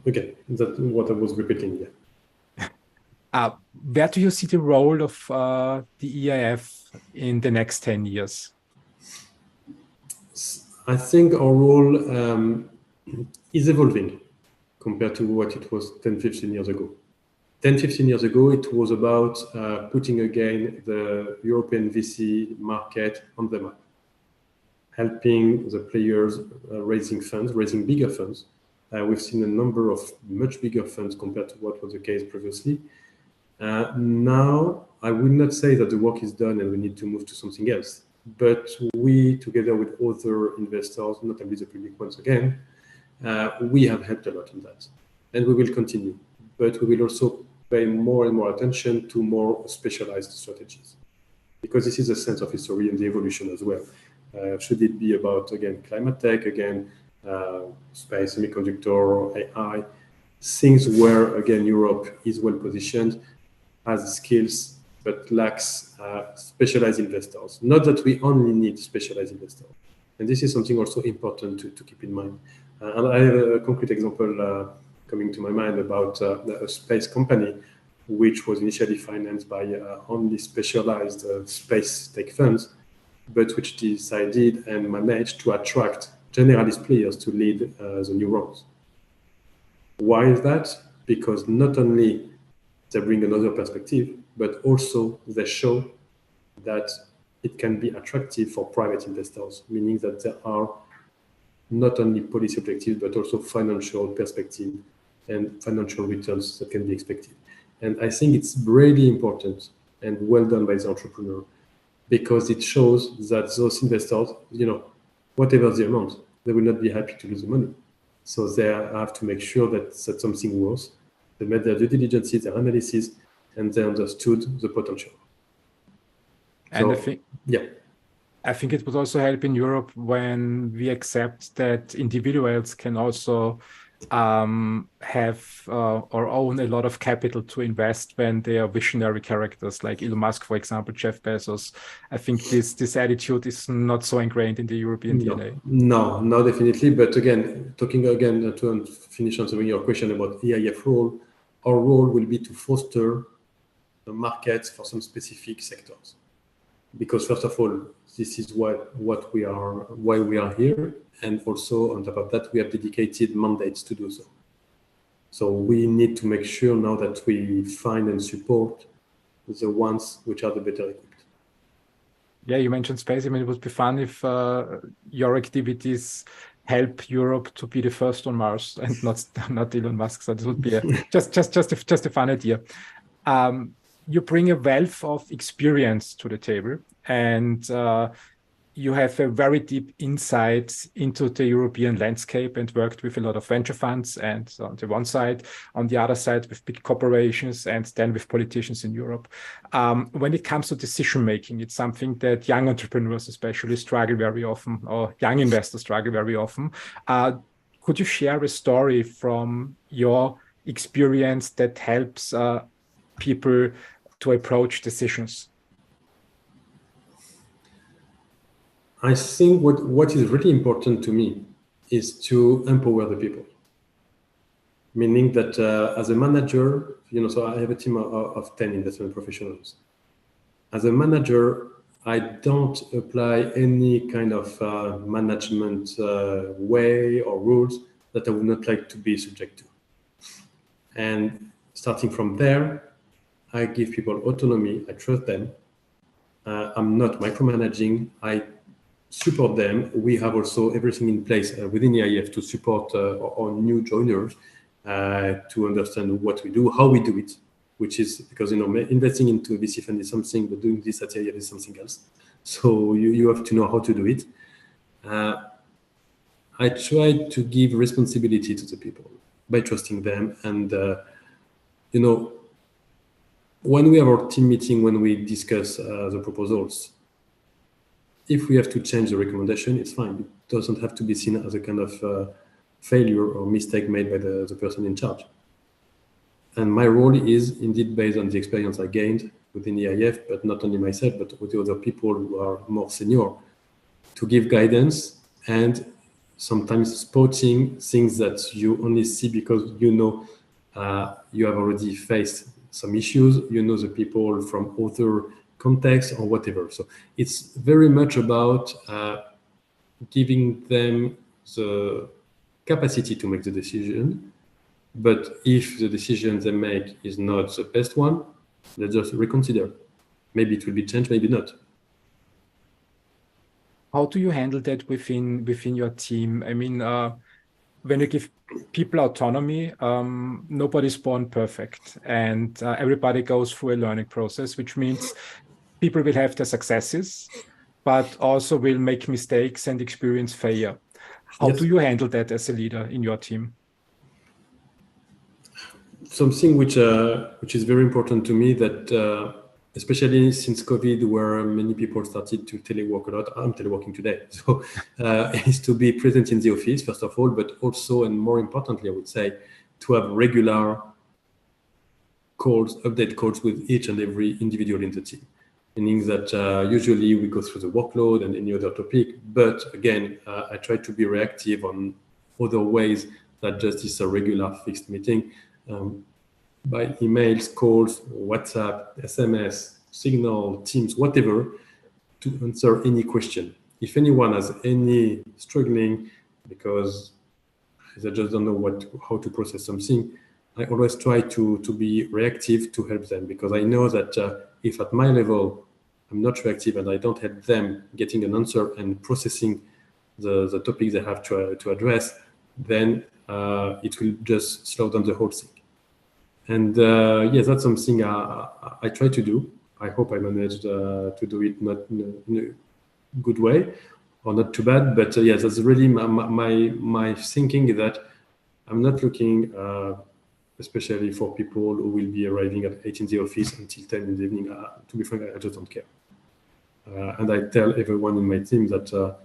Okay. That's what I was repeating. Yeah. Where do you see the role of the EIF in the next 10 years? I think our role is evolving compared to what it was 10, 15 years ago. 10, 15 years ago, it was about putting again the European VC market on the map, helping the players raising funds, raising bigger funds. We've seen a number of much bigger funds compared to what was the case previously. Now, I would not say that the work is done and we need to move to something else. But we, together with other investors, notably the public ones again, we have helped a lot on that. And we will continue. But we will also pay more and more attention to more specialized strategies. Because this is a sense of history and the evolution as well. Should it be about, again, climate tech, again, space, semiconductor, AI, things where, again, Europe is well positioned, has skills, but lacks specialized investors. Not that we only need specialized investors. And this is something also important to keep in mind. And I have a concrete example coming to my mind about a space company, which was initially financed by only specialized space tech funds, but which decided and managed to attract generalist players to lead the new roles. Why is that? Because not only they bring another perspective, but also they show that it can be attractive for private investors, meaning that there are not only policy objectives, but also financial perspective and financial returns that can be expected. And I think it's really important and well done by the entrepreneur, because it shows that those investors, whatever the amount, they will not be happy to lose the money. So they have to make sure that something works. They made their due diligence, their analysis, and they understood the potential. And so, I think it would also help in Europe when we accept that individuals can also have or own a lot of capital to invest when they are visionary characters like Elon Musk, for example, Jeff Bezos. I think this attitude is not so ingrained in the European DNA. No, definitely. But again, talking again to finish answering your question about EIF role, our role will be to foster the markets for some specific sectors. Because first of all, this is why we are here, and also on top of that, we have dedicated mandates to do so. So we need to make sure now that we find and support the ones which are the better equipped. Yeah, you mentioned space. I mean, it would be fun if your activities help Europe to be the first on Mars and not Elon Musk. So this would be just a fun idea. You bring a wealth of experience to the table, and you have a very deep insight into the European landscape and worked with a lot of venture funds, and on the one side, on the other side with big corporations, and then with politicians in Europe. When it comes to decision making, it's something that young entrepreneurs especially struggle very often, or young investors struggle very often. Could you share a story from your experience that helps people to approach decisions? I think what is really important to me is to empower the people. Meaning that as a manager, so I have a team of 10 investment professionals. As a manager, I don't apply any kind of management way or rules that I would not like to be subject to. And starting from there, I give people autonomy. I trust them. I'm not micromanaging. I support them. We have also everything in place within EIF to support our new joiners to understand what we do, how we do it, which is because, investing into a VC fund is something, but doing this at EIF is something else. So you have to know how to do it. I try to give responsibility to the people by trusting them. And, when we have our team meeting, when we discuss the proposals, if we have to change the recommendation, it's fine. It doesn't have to be seen as a kind of failure or mistake made by the person in charge. And my role is indeed based on the experience I gained within EIF, but not only myself, but with the other people who are more senior, to give guidance and sometimes spotting things that you only see because you have already faced some issues, the people from other contexts or whatever. So it's very much about giving them the capacity to make the decision. But if the decision they make is not the best one, let's just reconsider. Maybe it will be changed, maybe not. How do you handle that within your team? I mean, when you give people autonomy, nobody's born perfect, and everybody goes through a learning process, which means people will have their successes, but also will make mistakes and experience failure. How do you handle that as a leader in your team? Something which is very important to me, that especially since COVID, where many people started to telework a lot. I'm teleworking today, so is to be present in the office first of all, but also, and more importantly, I would say, to have regular calls, update calls with each and every individual in the team. Meaning that usually we go through the workload and any other topic, but again, I try to be reactive on other ways that just is a regular fixed meeting. By emails, calls, WhatsApp, SMS, Signal, Teams, whatever, to answer any question. If anyone has any struggling because they just don't know how to process something, I always try to be reactive to help them, because I know that if at my level I'm not reactive and I don't help them getting an answer and processing the topics they have to address, then it will just slow down the whole thing. And yes, that's something I try to do. I hope I managed to do it not in a good way or not too bad. But yes, that's really my thinking, is that I'm not looking, especially for people who will be arriving at 8 in the office until 10 in the evening. To be frank, I just don't care. And I tell everyone in my team that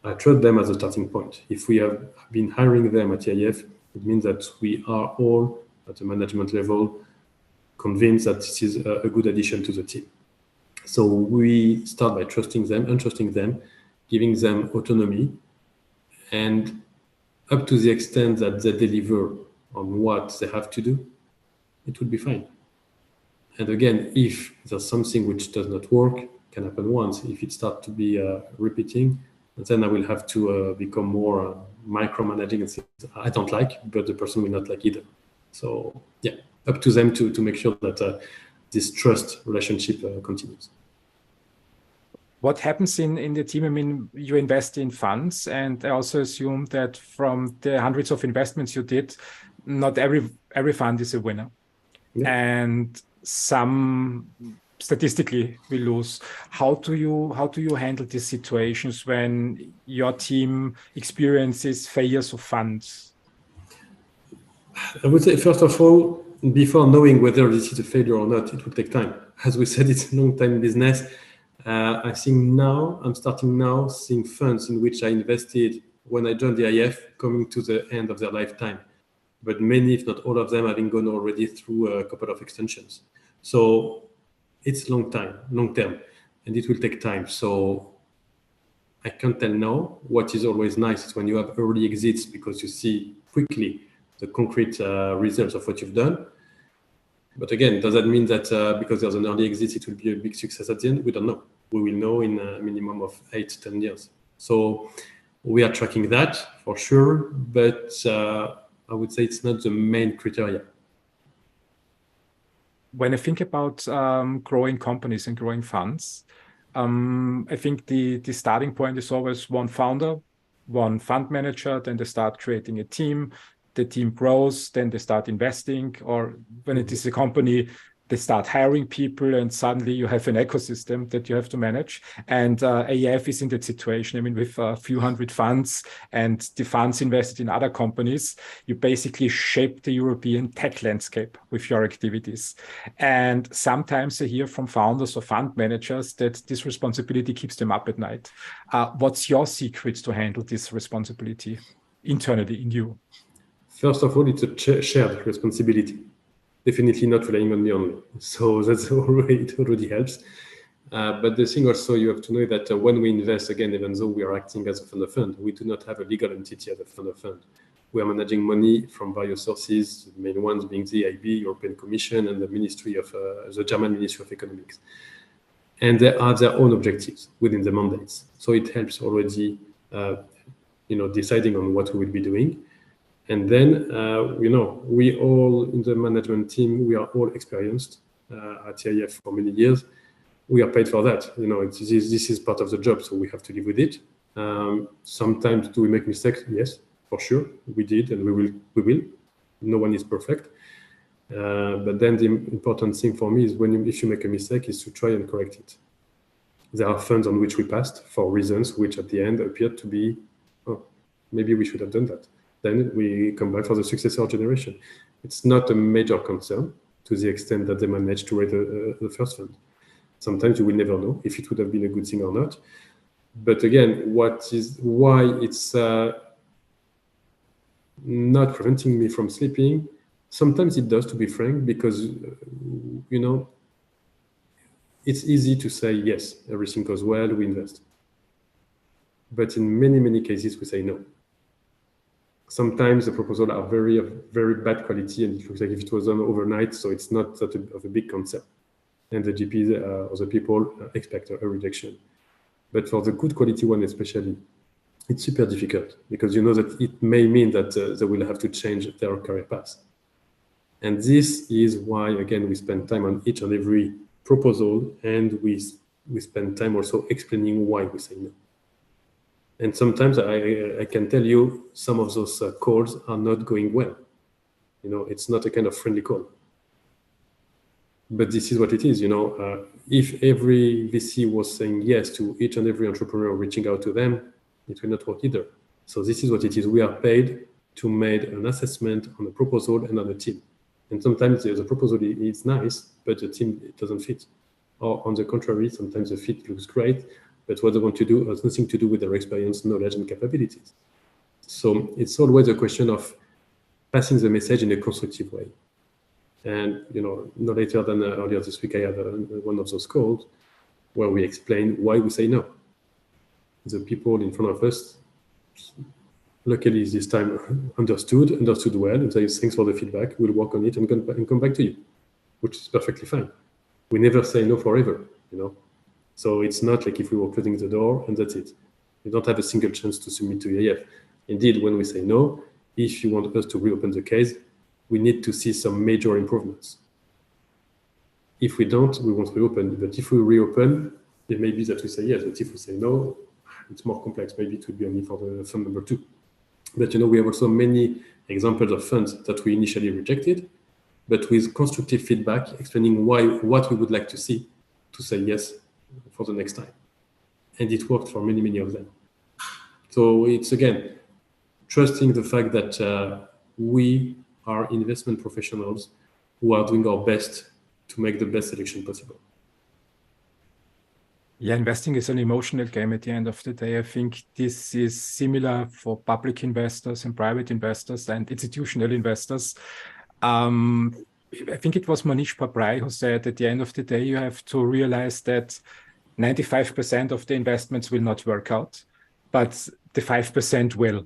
I trust them as a starting point. If we have been hiring them at EIF, it means that we are all at the management level convinced that this is a good addition to the team. So we start by trusting them, entrusting them, giving them autonomy, and up to the extent that they deliver on what they have to do, it will be fine. And again, if there's something which does not work, can happen once. If it starts to be repeating, then I will have to become more micromanaging and things I don't like, but the person will not like either. So yeah, up to them to make sure that this trust relationship continues. What happens in the team? I mean, you invest in funds, and I also assume that from the hundreds of investments you did, not every fund is a winner. Yeah. And some statistically we lose. How do you handle these situations when your team experiences failures of funds? I would say, first of all, before knowing whether this is a failure or not, it will take time. As we said, it's a long-time business. I think I'm starting now seeing funds in which I invested when I joined the EIF coming to the end of their lifetime. But many, if not all of them, having gone already through a couple of extensions. So it's long term, and it will take time. So I can't tell now. What is always nice is when you have early exits, because you see quickly the concrete results of what you've done. But again, does that mean that because there's an early exit, it will be a big success at the end? We don't know. We will know in a minimum of 8 to 10 years. So we are tracking that for sure, but I would say it's not the main criteria. When I think about growing companies and growing funds, I think the starting point is always one founder, one fund manager, then they start creating a team, the team grows, then they start investing, or when it is a company, they start hiring people, and suddenly you have an ecosystem that you have to manage. And EIF is in that situation. I mean, with a few hundred funds and the funds invested in other companies, you basically shape the European tech landscape with your activities. And sometimes I hear from founders or fund managers that this responsibility keeps them up at night. What's your secret to handle this responsibility internally in you? First of all, it's a shared responsibility. Definitely not relying on me only. So that's it already helps. But the thing also you have to know that when we invest, again, even though we are acting as a fund of fund, we do not have a legal entity as a fund of fund. We are managing money from various sources, the main ones being the EIB, European Commission, and the the German Ministry of Economics. And they have their own objectives within the mandates. So it helps already, deciding on what we will be doing. And then, we all in the management team, we are all experienced at EIF for many years. We are paid for that. This is part of the job, so we have to live with it. Sometimes do we make mistakes? Yes, for sure. We did, and we will. No one is perfect. But then the important thing for me is if you make a mistake is to try and correct it. There are funds on which we passed for reasons which at the end appeared to be, maybe we should have done that. Then we come back for the successor generation. It's not a major concern to the extent that they managed to raise the first fund. Sometimes you will never know if it would have been a good thing or not. But again, why it's not preventing me from sleeping? Sometimes it does, to be frank, because, it's easy to say, yes, everything goes well, we invest. But in many, many cases, we say no. Sometimes the proposals are very, very bad quality, and it looks like if it was done overnight, so it's not that of a big concern. And the GPs or the people expect a rejection. But for the good quality one especially, it's super difficult because you know that it may mean that they will have to change their career path. And this is why, again, we spend time on each and every proposal, and we spend time also explaining why we say no. And sometimes I can tell you some of those calls are not going well. It's not a kind of friendly call. But this is what it is. If every VC was saying yes to each and every entrepreneur reaching out to them, it will not work either. So this is what it is. We are paid to make an assessment on the proposal and on the team. And sometimes the proposal is nice, but the team doesn't fit. Or on the contrary, sometimes the fit looks great, but what they want to do has nothing to do with their experience, knowledge, and capabilities. So it's always a question of passing the message in a constructive way. And, no later than earlier this week, I had one of those calls where we explain why we say no. The people in front of us, luckily this time, understood well, and say, thanks for the feedback, we'll work on it and come back to you, which is perfectly fine. We never say no forever, So it's not like if we were closing the door and that's it. You don't have a single chance to submit to EIF. Indeed, when we say no, if you want us to reopen the case, we need to see some major improvements. If we don't, we won't reopen. But if we reopen, it may be that we say yes. But if we say no, it's more complex. Maybe it would be only for the fund number 2. But we have also many examples of funds that we initially rejected, but with constructive feedback, explaining what we would like to see to say yes for the next time. And it worked for many, many of them. So it's, again, trusting the fact that we are investment professionals who are doing our best to make the best selection possible. Yeah, investing is an emotional game at the end of the day. I think this is similar for public investors and private investors and institutional investors. I think it was Manish Paprai who said at the end of the day, you have to realize that 95% of the investments will not work out, but the 5% will.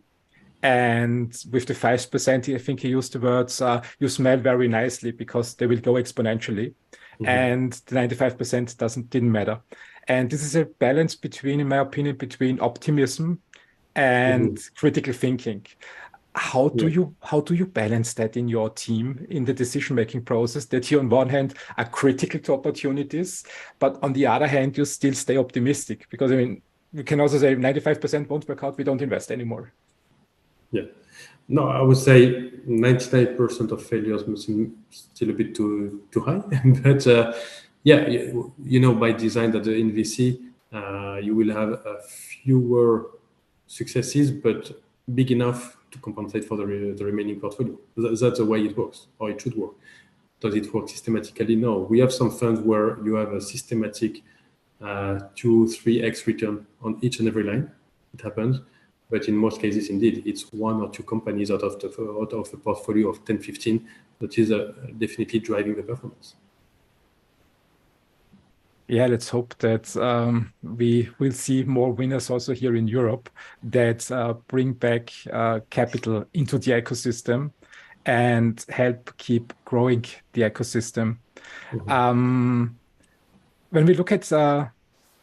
And with the 5%, I think he used the words, you smell very nicely because they will go exponentially. Mm-hmm. And the 95% didn't matter. And this is a balance between, in my opinion, between optimism and critical thinking. How do you balance that in your team in the decision-making process, that you on one hand are critical to opportunities, but on the other hand you still stay optimistic? Because I mean, you can also say 95% won't work out, we don't invest anymore. Yeah. No, I would say 99% of failures seem still a bit too high. But by design that in VC, you will have fewer successes, but big enough to compensate for the remaining portfolio. That's the way it works, or it should work. Does it work systematically? No. We have some funds where you have a systematic 2-3x return on each and every line. It happens. But in most cases, indeed, it's 1 or 2 companies out of a portfolio of 10, 15 that is definitely driving the performance. Yeah, let's hope that we will see more winners also here in Europe that bring back capital into the ecosystem and help keep growing the ecosystem. When we look at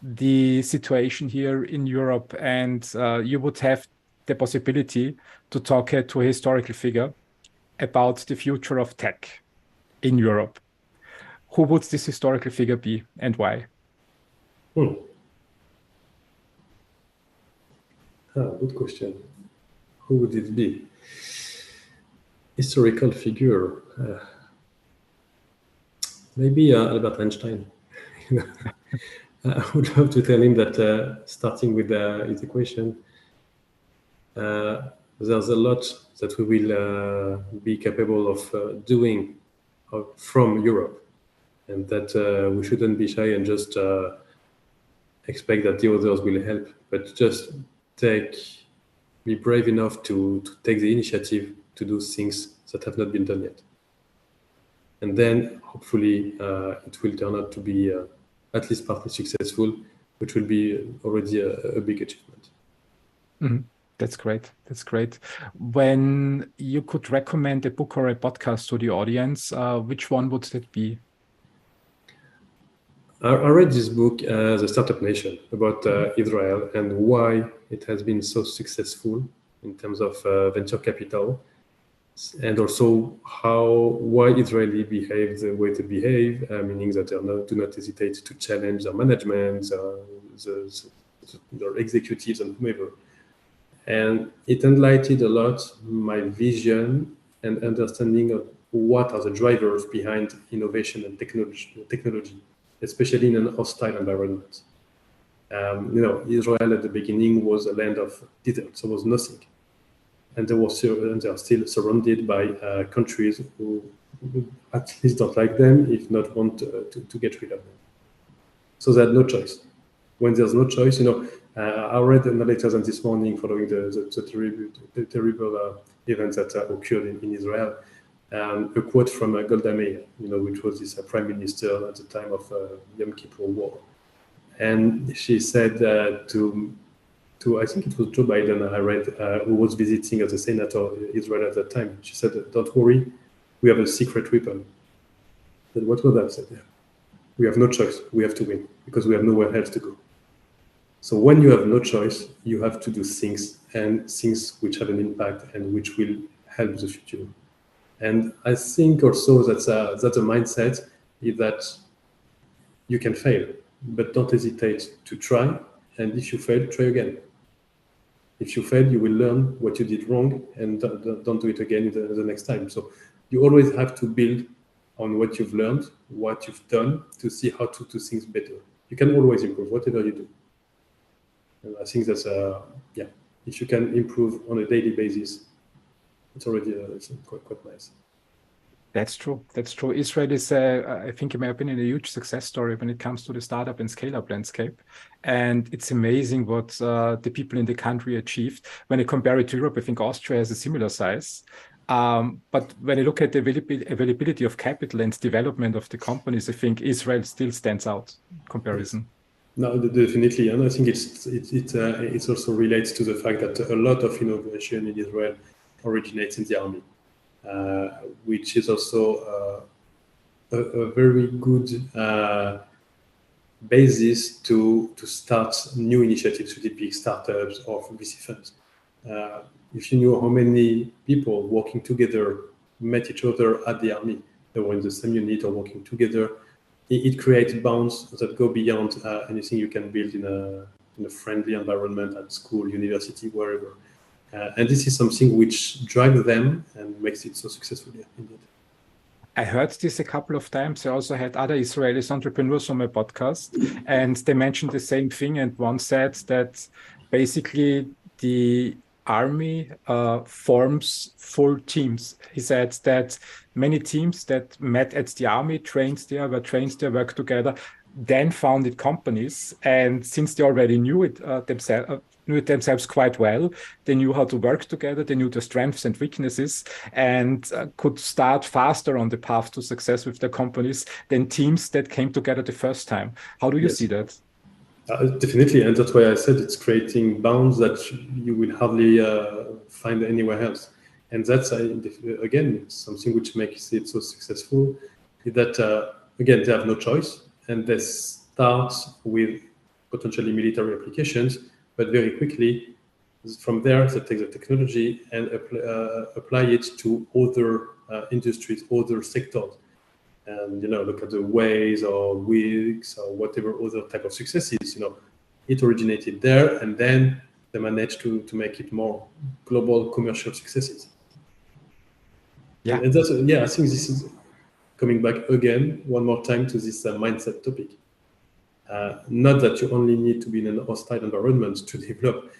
the situation here in Europe, and you would have the possibility to talk to a historical figure about the future of tech in Europe, who would this historical figure be and why? Good question. Who would it be? Historical figure. Maybe Albert Einstein. I would love to tell him that starting with his equation, there's a lot that we will be capable of doing from Europe, and that we shouldn't be shy and just expect that the others will help, but just be brave enough to take the initiative to do things that have not been done yet. And then hopefully it will turn out to be at least partly successful, which will be already a big achievement. Mm-hmm. That's great. That's great. When you could recommend a book or a podcast to the audience, which one would that be? I read this book, The Startup Nation, about Israel and why it has been so successful in terms of venture capital, and also why Israeli behave the way they behave, meaning that they do not hesitate to challenge their management, their executives, and whomever. And it enlightened a lot my vision and understanding of what are the drivers behind innovation and technology, especially in an hostile environment. Israel at the beginning was a land of desert, so there was nothing. And they are still surrounded by countries who at least don't like them, if not want to get rid of them. So they had no choice. When there's no choice, I read no later than this morning, following the terrible events that occurred in Israel, a quote from Golda Meir, which was this prime minister at the time of Yom Kippur War. And she said to I think it was Joe Biden, I read, who was visiting as a senator Israel at that time. She said, "Don't worry, we have a secret weapon." Then what was that? I said, "Yeah, we have no choice. We have to win because we have nowhere else to go." So when you have no choice, you have to do things which have an impact and which will help the future. And I think also that's a mindset is that you can fail, but don't hesitate to try. And if you fail, try again. If you fail, you will learn what you did wrong and don't do it again the next time. So you always have to build on what you've learned, what you've done, to see how to do things better. You can always improve, whatever you do. And I think that's, if you can improve on a daily basis, it's already quite nice. That's true. That's true. Israel is, I think, in my opinion, a huge success story when it comes to the startup and scale-up landscape. And it's amazing what the people in the country achieved. When I compare it to Europe, I think Austria has a similar size. But when I look at the availability of capital and development of the companies, I think Israel still stands out in comparison. Yes. No, definitely. And I think it also relates to the fact that a lot of innovation in Israel originates in the army. Which is also a very good basis to start new initiatives, should it be startups or VC funds. If you knew how many people working together met each other at the army, they were in the same unit or working together, it creates bonds that go beyond anything you can build in a friendly environment at school, university, wherever. And this is something which drives them and makes it so successful. Yeah, indeed. I heard this a couple of times. I also had other Israeli entrepreneurs on my podcast, and they mentioned the same thing. And one said that basically the army forms full teams. He said that many teams that met at the army, were trained there, worked together, then founded companies. And since they already knew it themselves quite well, they knew how to work together, they knew the strengths and weaknesses, and could start faster on the path to success with their companies than teams that came together the first time. How do you see that? Definitely, and that's why I said it's creating bonds that you will hardly find anywhere else. And that's, again, something which makes it so successful, is that, again, they have no choice, and they start with potentially military applications, but very quickly, from there, they take the technology and apply it to other industries, other sectors. And, look at the Waze or Wix or whatever other type of successes, it originated there, and then they managed to make it more global commercial successes. Yeah. And that's, I think this is coming back again, one more time, to this mindset topic. Not that you only need to be in an hostile environment to develop,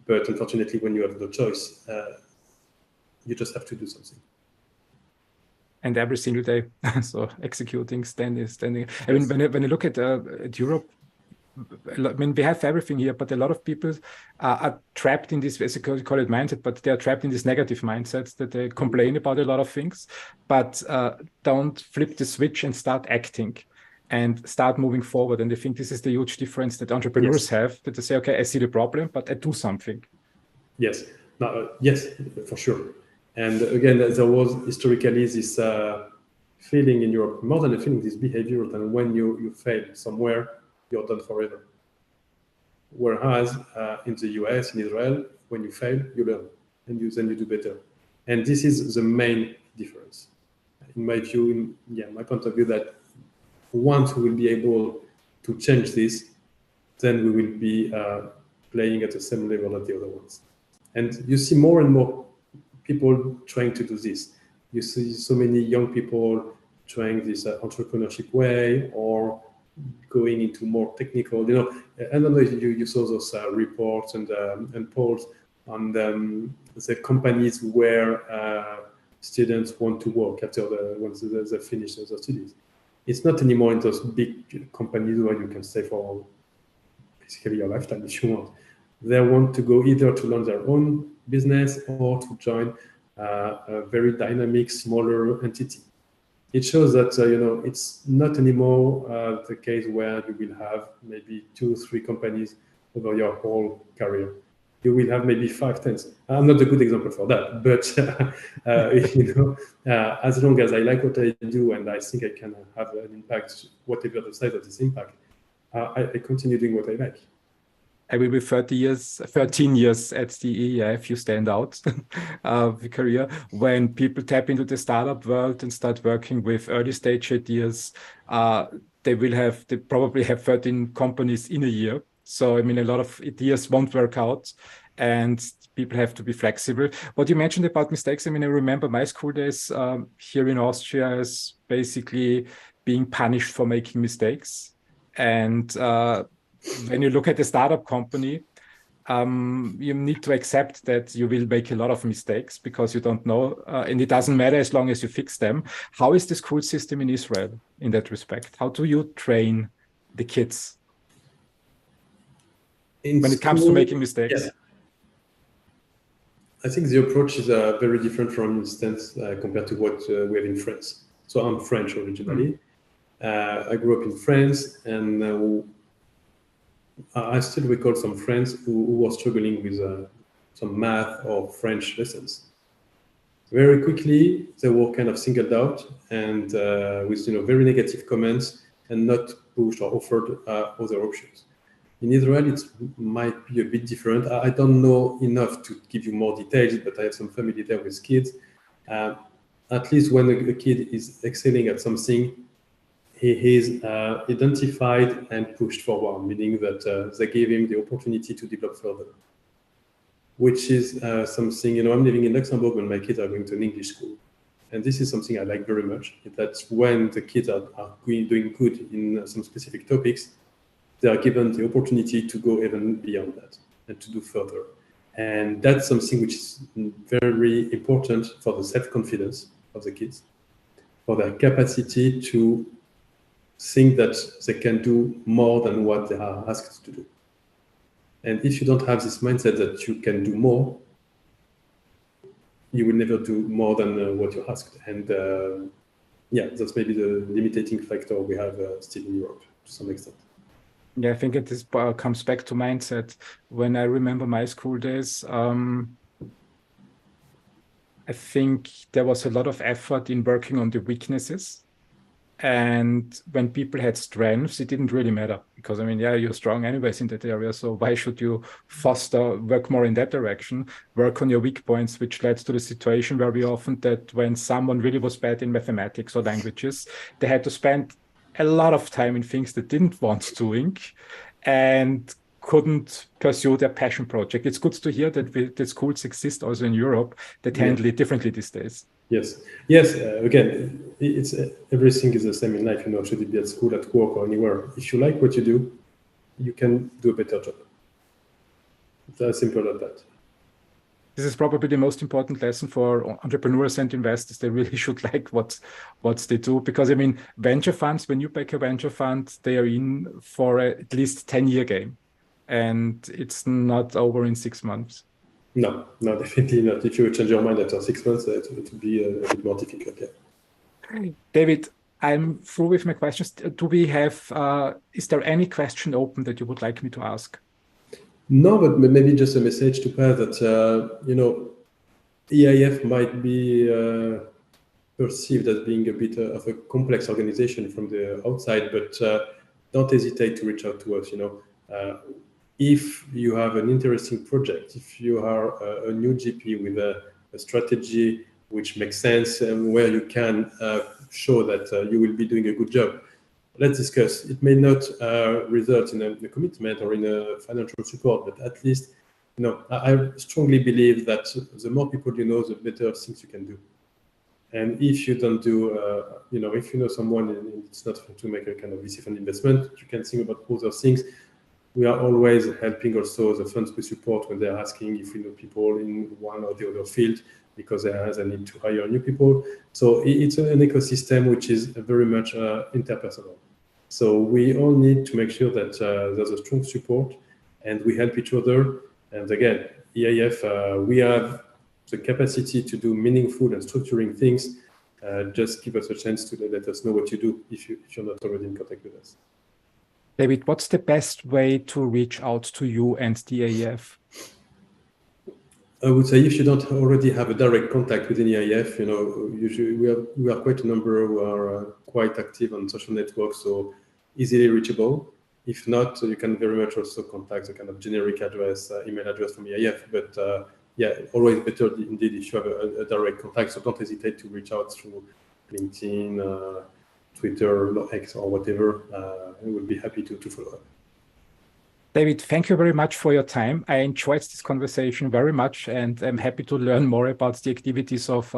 but unfortunately, when you have no choice, you just have to do something. And every single day, so executing, standing. I mean, when you look at Europe, I mean, we have everything here, but a lot of people are trapped in this, as you call it, mindset, but they are trapped in this negative mindset that they complain about a lot of things, but don't flip the switch and start acting and start moving forward. And I think this is the huge difference that entrepreneurs have, that they say, okay, I see the problem, but I do something. Yes, yes, for sure. And again, there was historically this feeling in Europe, more than a feeling, this behavior that when you fail somewhere, you're done forever. Whereas in the US, in Israel, when you fail, you learn, and then you do better. And this is the main difference. In my view, my point of view, that once we will be able to change this, then we will be playing at the same level as the other ones. And you see more and more people trying to do this. You see so many young people trying this entrepreneurship way, or going into more technical. I don't know if you saw those reports and polls on the companies where students want to work after once they finish their studies. It's not anymore in those big companies where you can stay for basically your lifetime if you want. They want to go either to learn their own business or to join a very dynamic, smaller entity. It shows that it's not anymore the case where you will have maybe 2-3 companies over your whole career. You will have maybe 5-10. I'm not a good example for that, but as long as I like what I do and I think I can have an impact, whatever the size of this impact, I continue doing what I like. I will be 13 years at the EIF, you stand out the career. When people tap into the startup world and start working with early stage ideas, they probably have 13 companies in a year. So, I mean, a lot of ideas won't work out and people have to be flexible. What you mentioned about mistakes, I mean, I remember my school days here in Austria as basically being punished for making mistakes. And when you look at a startup company, you need to accept that you will make a lot of mistakes because you don't know, and it doesn't matter as long as you fix them. How is the school system in Israel in that respect? How do you train the kids when it comes to making mistakes? Yeah. I think the approach is very different, for instance, compared to what we have in France. So I'm French originally. I grew up in France, and I still recall some friends who were struggling with some math or French lessons. Very quickly, they were kind of singled out and with very negative comments, and not pushed or offered other options. In Israel, it might be a bit different. I don't know enough to give you more details, but I have some family there with kids. At least when a kid is excelling at something, he is identified and pushed forward, meaning that they give him the opportunity to develop further, which is something, I'm living in Luxembourg when my kids are going to an English school. And this is something I like very much. That's when the kids are doing good in some specific topics, they are given the opportunity to go even beyond that and to do further. And that's something which is very important for the self-confidence of the kids, for their capacity to think that they can do more than what they are asked to do. And if you don't have this mindset that you can do more, you will never do more than what you're asked. And that's maybe the limiting factor we have still in Europe to some extent. Yeah, I think it comes back to mindset. When I remember my school days, I think there was a lot of effort in working on the weaknesses. And when people had strengths, it didn't really matter because, you're strong anyways in that area. So why should you work more in that direction, work on your weak points, which led to the situation where we often that when someone really was bad in mathematics or languages, they had to spend a lot of time in things they didn't want doing and couldn't pursue their passion project. It's good to hear that schools exist also in Europe that handle it differently these days. Yes. Again, it's everything is the same in life. Should it be at school, at work, or anywhere? If you like what you do, you can do a better job. It's as simple as that. This is probably the most important lesson for entrepreneurs and investors. They really should like what they do, because venture funds, when you back a venture fund, they are in for at least 10-year game, and it's not over in 6 months. No, definitely not. If you change your mind after 6 months, it would be a bit more difficult. Yeah. David, I'm through with my questions. Do we have? Is there any question open that you would like me to ask? No, but maybe just a message to pass that, EIF might be perceived as being a bit of a complex organization from the outside, but don't hesitate to reach out to us. If you have an interesting project, if you are a new GP with a strategy which makes sense and where you can show that you will be doing a good job, let's discuss. It may not result in a commitment or in a financial support, but at least, I strongly believe that the more people you know, the better things you can do. And if you don't do, if you know someone and it's not to make a kind of VC fund investment, you can think about other things. We are always helping also the funds we support when they're asking if we know people in one or the other field, because they need to hire new people. So it's an ecosystem which is very much interpersonal. So we all need to make sure that there's a strong support and we help each other. And again, EIF, we have the capacity to do meaningful and structuring things. Just give us a chance to let us know what you do if you're not already in contact with us. David, what's the best way to reach out to you and the EIF? I would say if you don't already have a direct contact with an EIF, usually we are quite a number who are quite active on social networks, so easily reachable. If not, you can very much also contact the kind of generic address, email address from EIF. But always better indeed if you have a direct contact. So don't hesitate to reach out through LinkedIn, Twitter, X, or whatever. We will be happy to follow up. David, thank you very much for your time. I enjoyed this conversation very much, and I'm happy to learn more about the activities of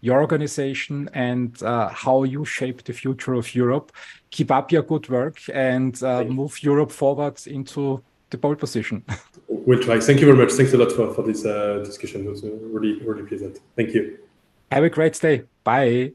your organization and how you shape the future of Europe. Keep up your good work and move Europe forward into the pole position. We'll try. Thank you very much. Thanks a lot for this discussion. It was really, really pleasant. Thank you. Have a great day. Bye.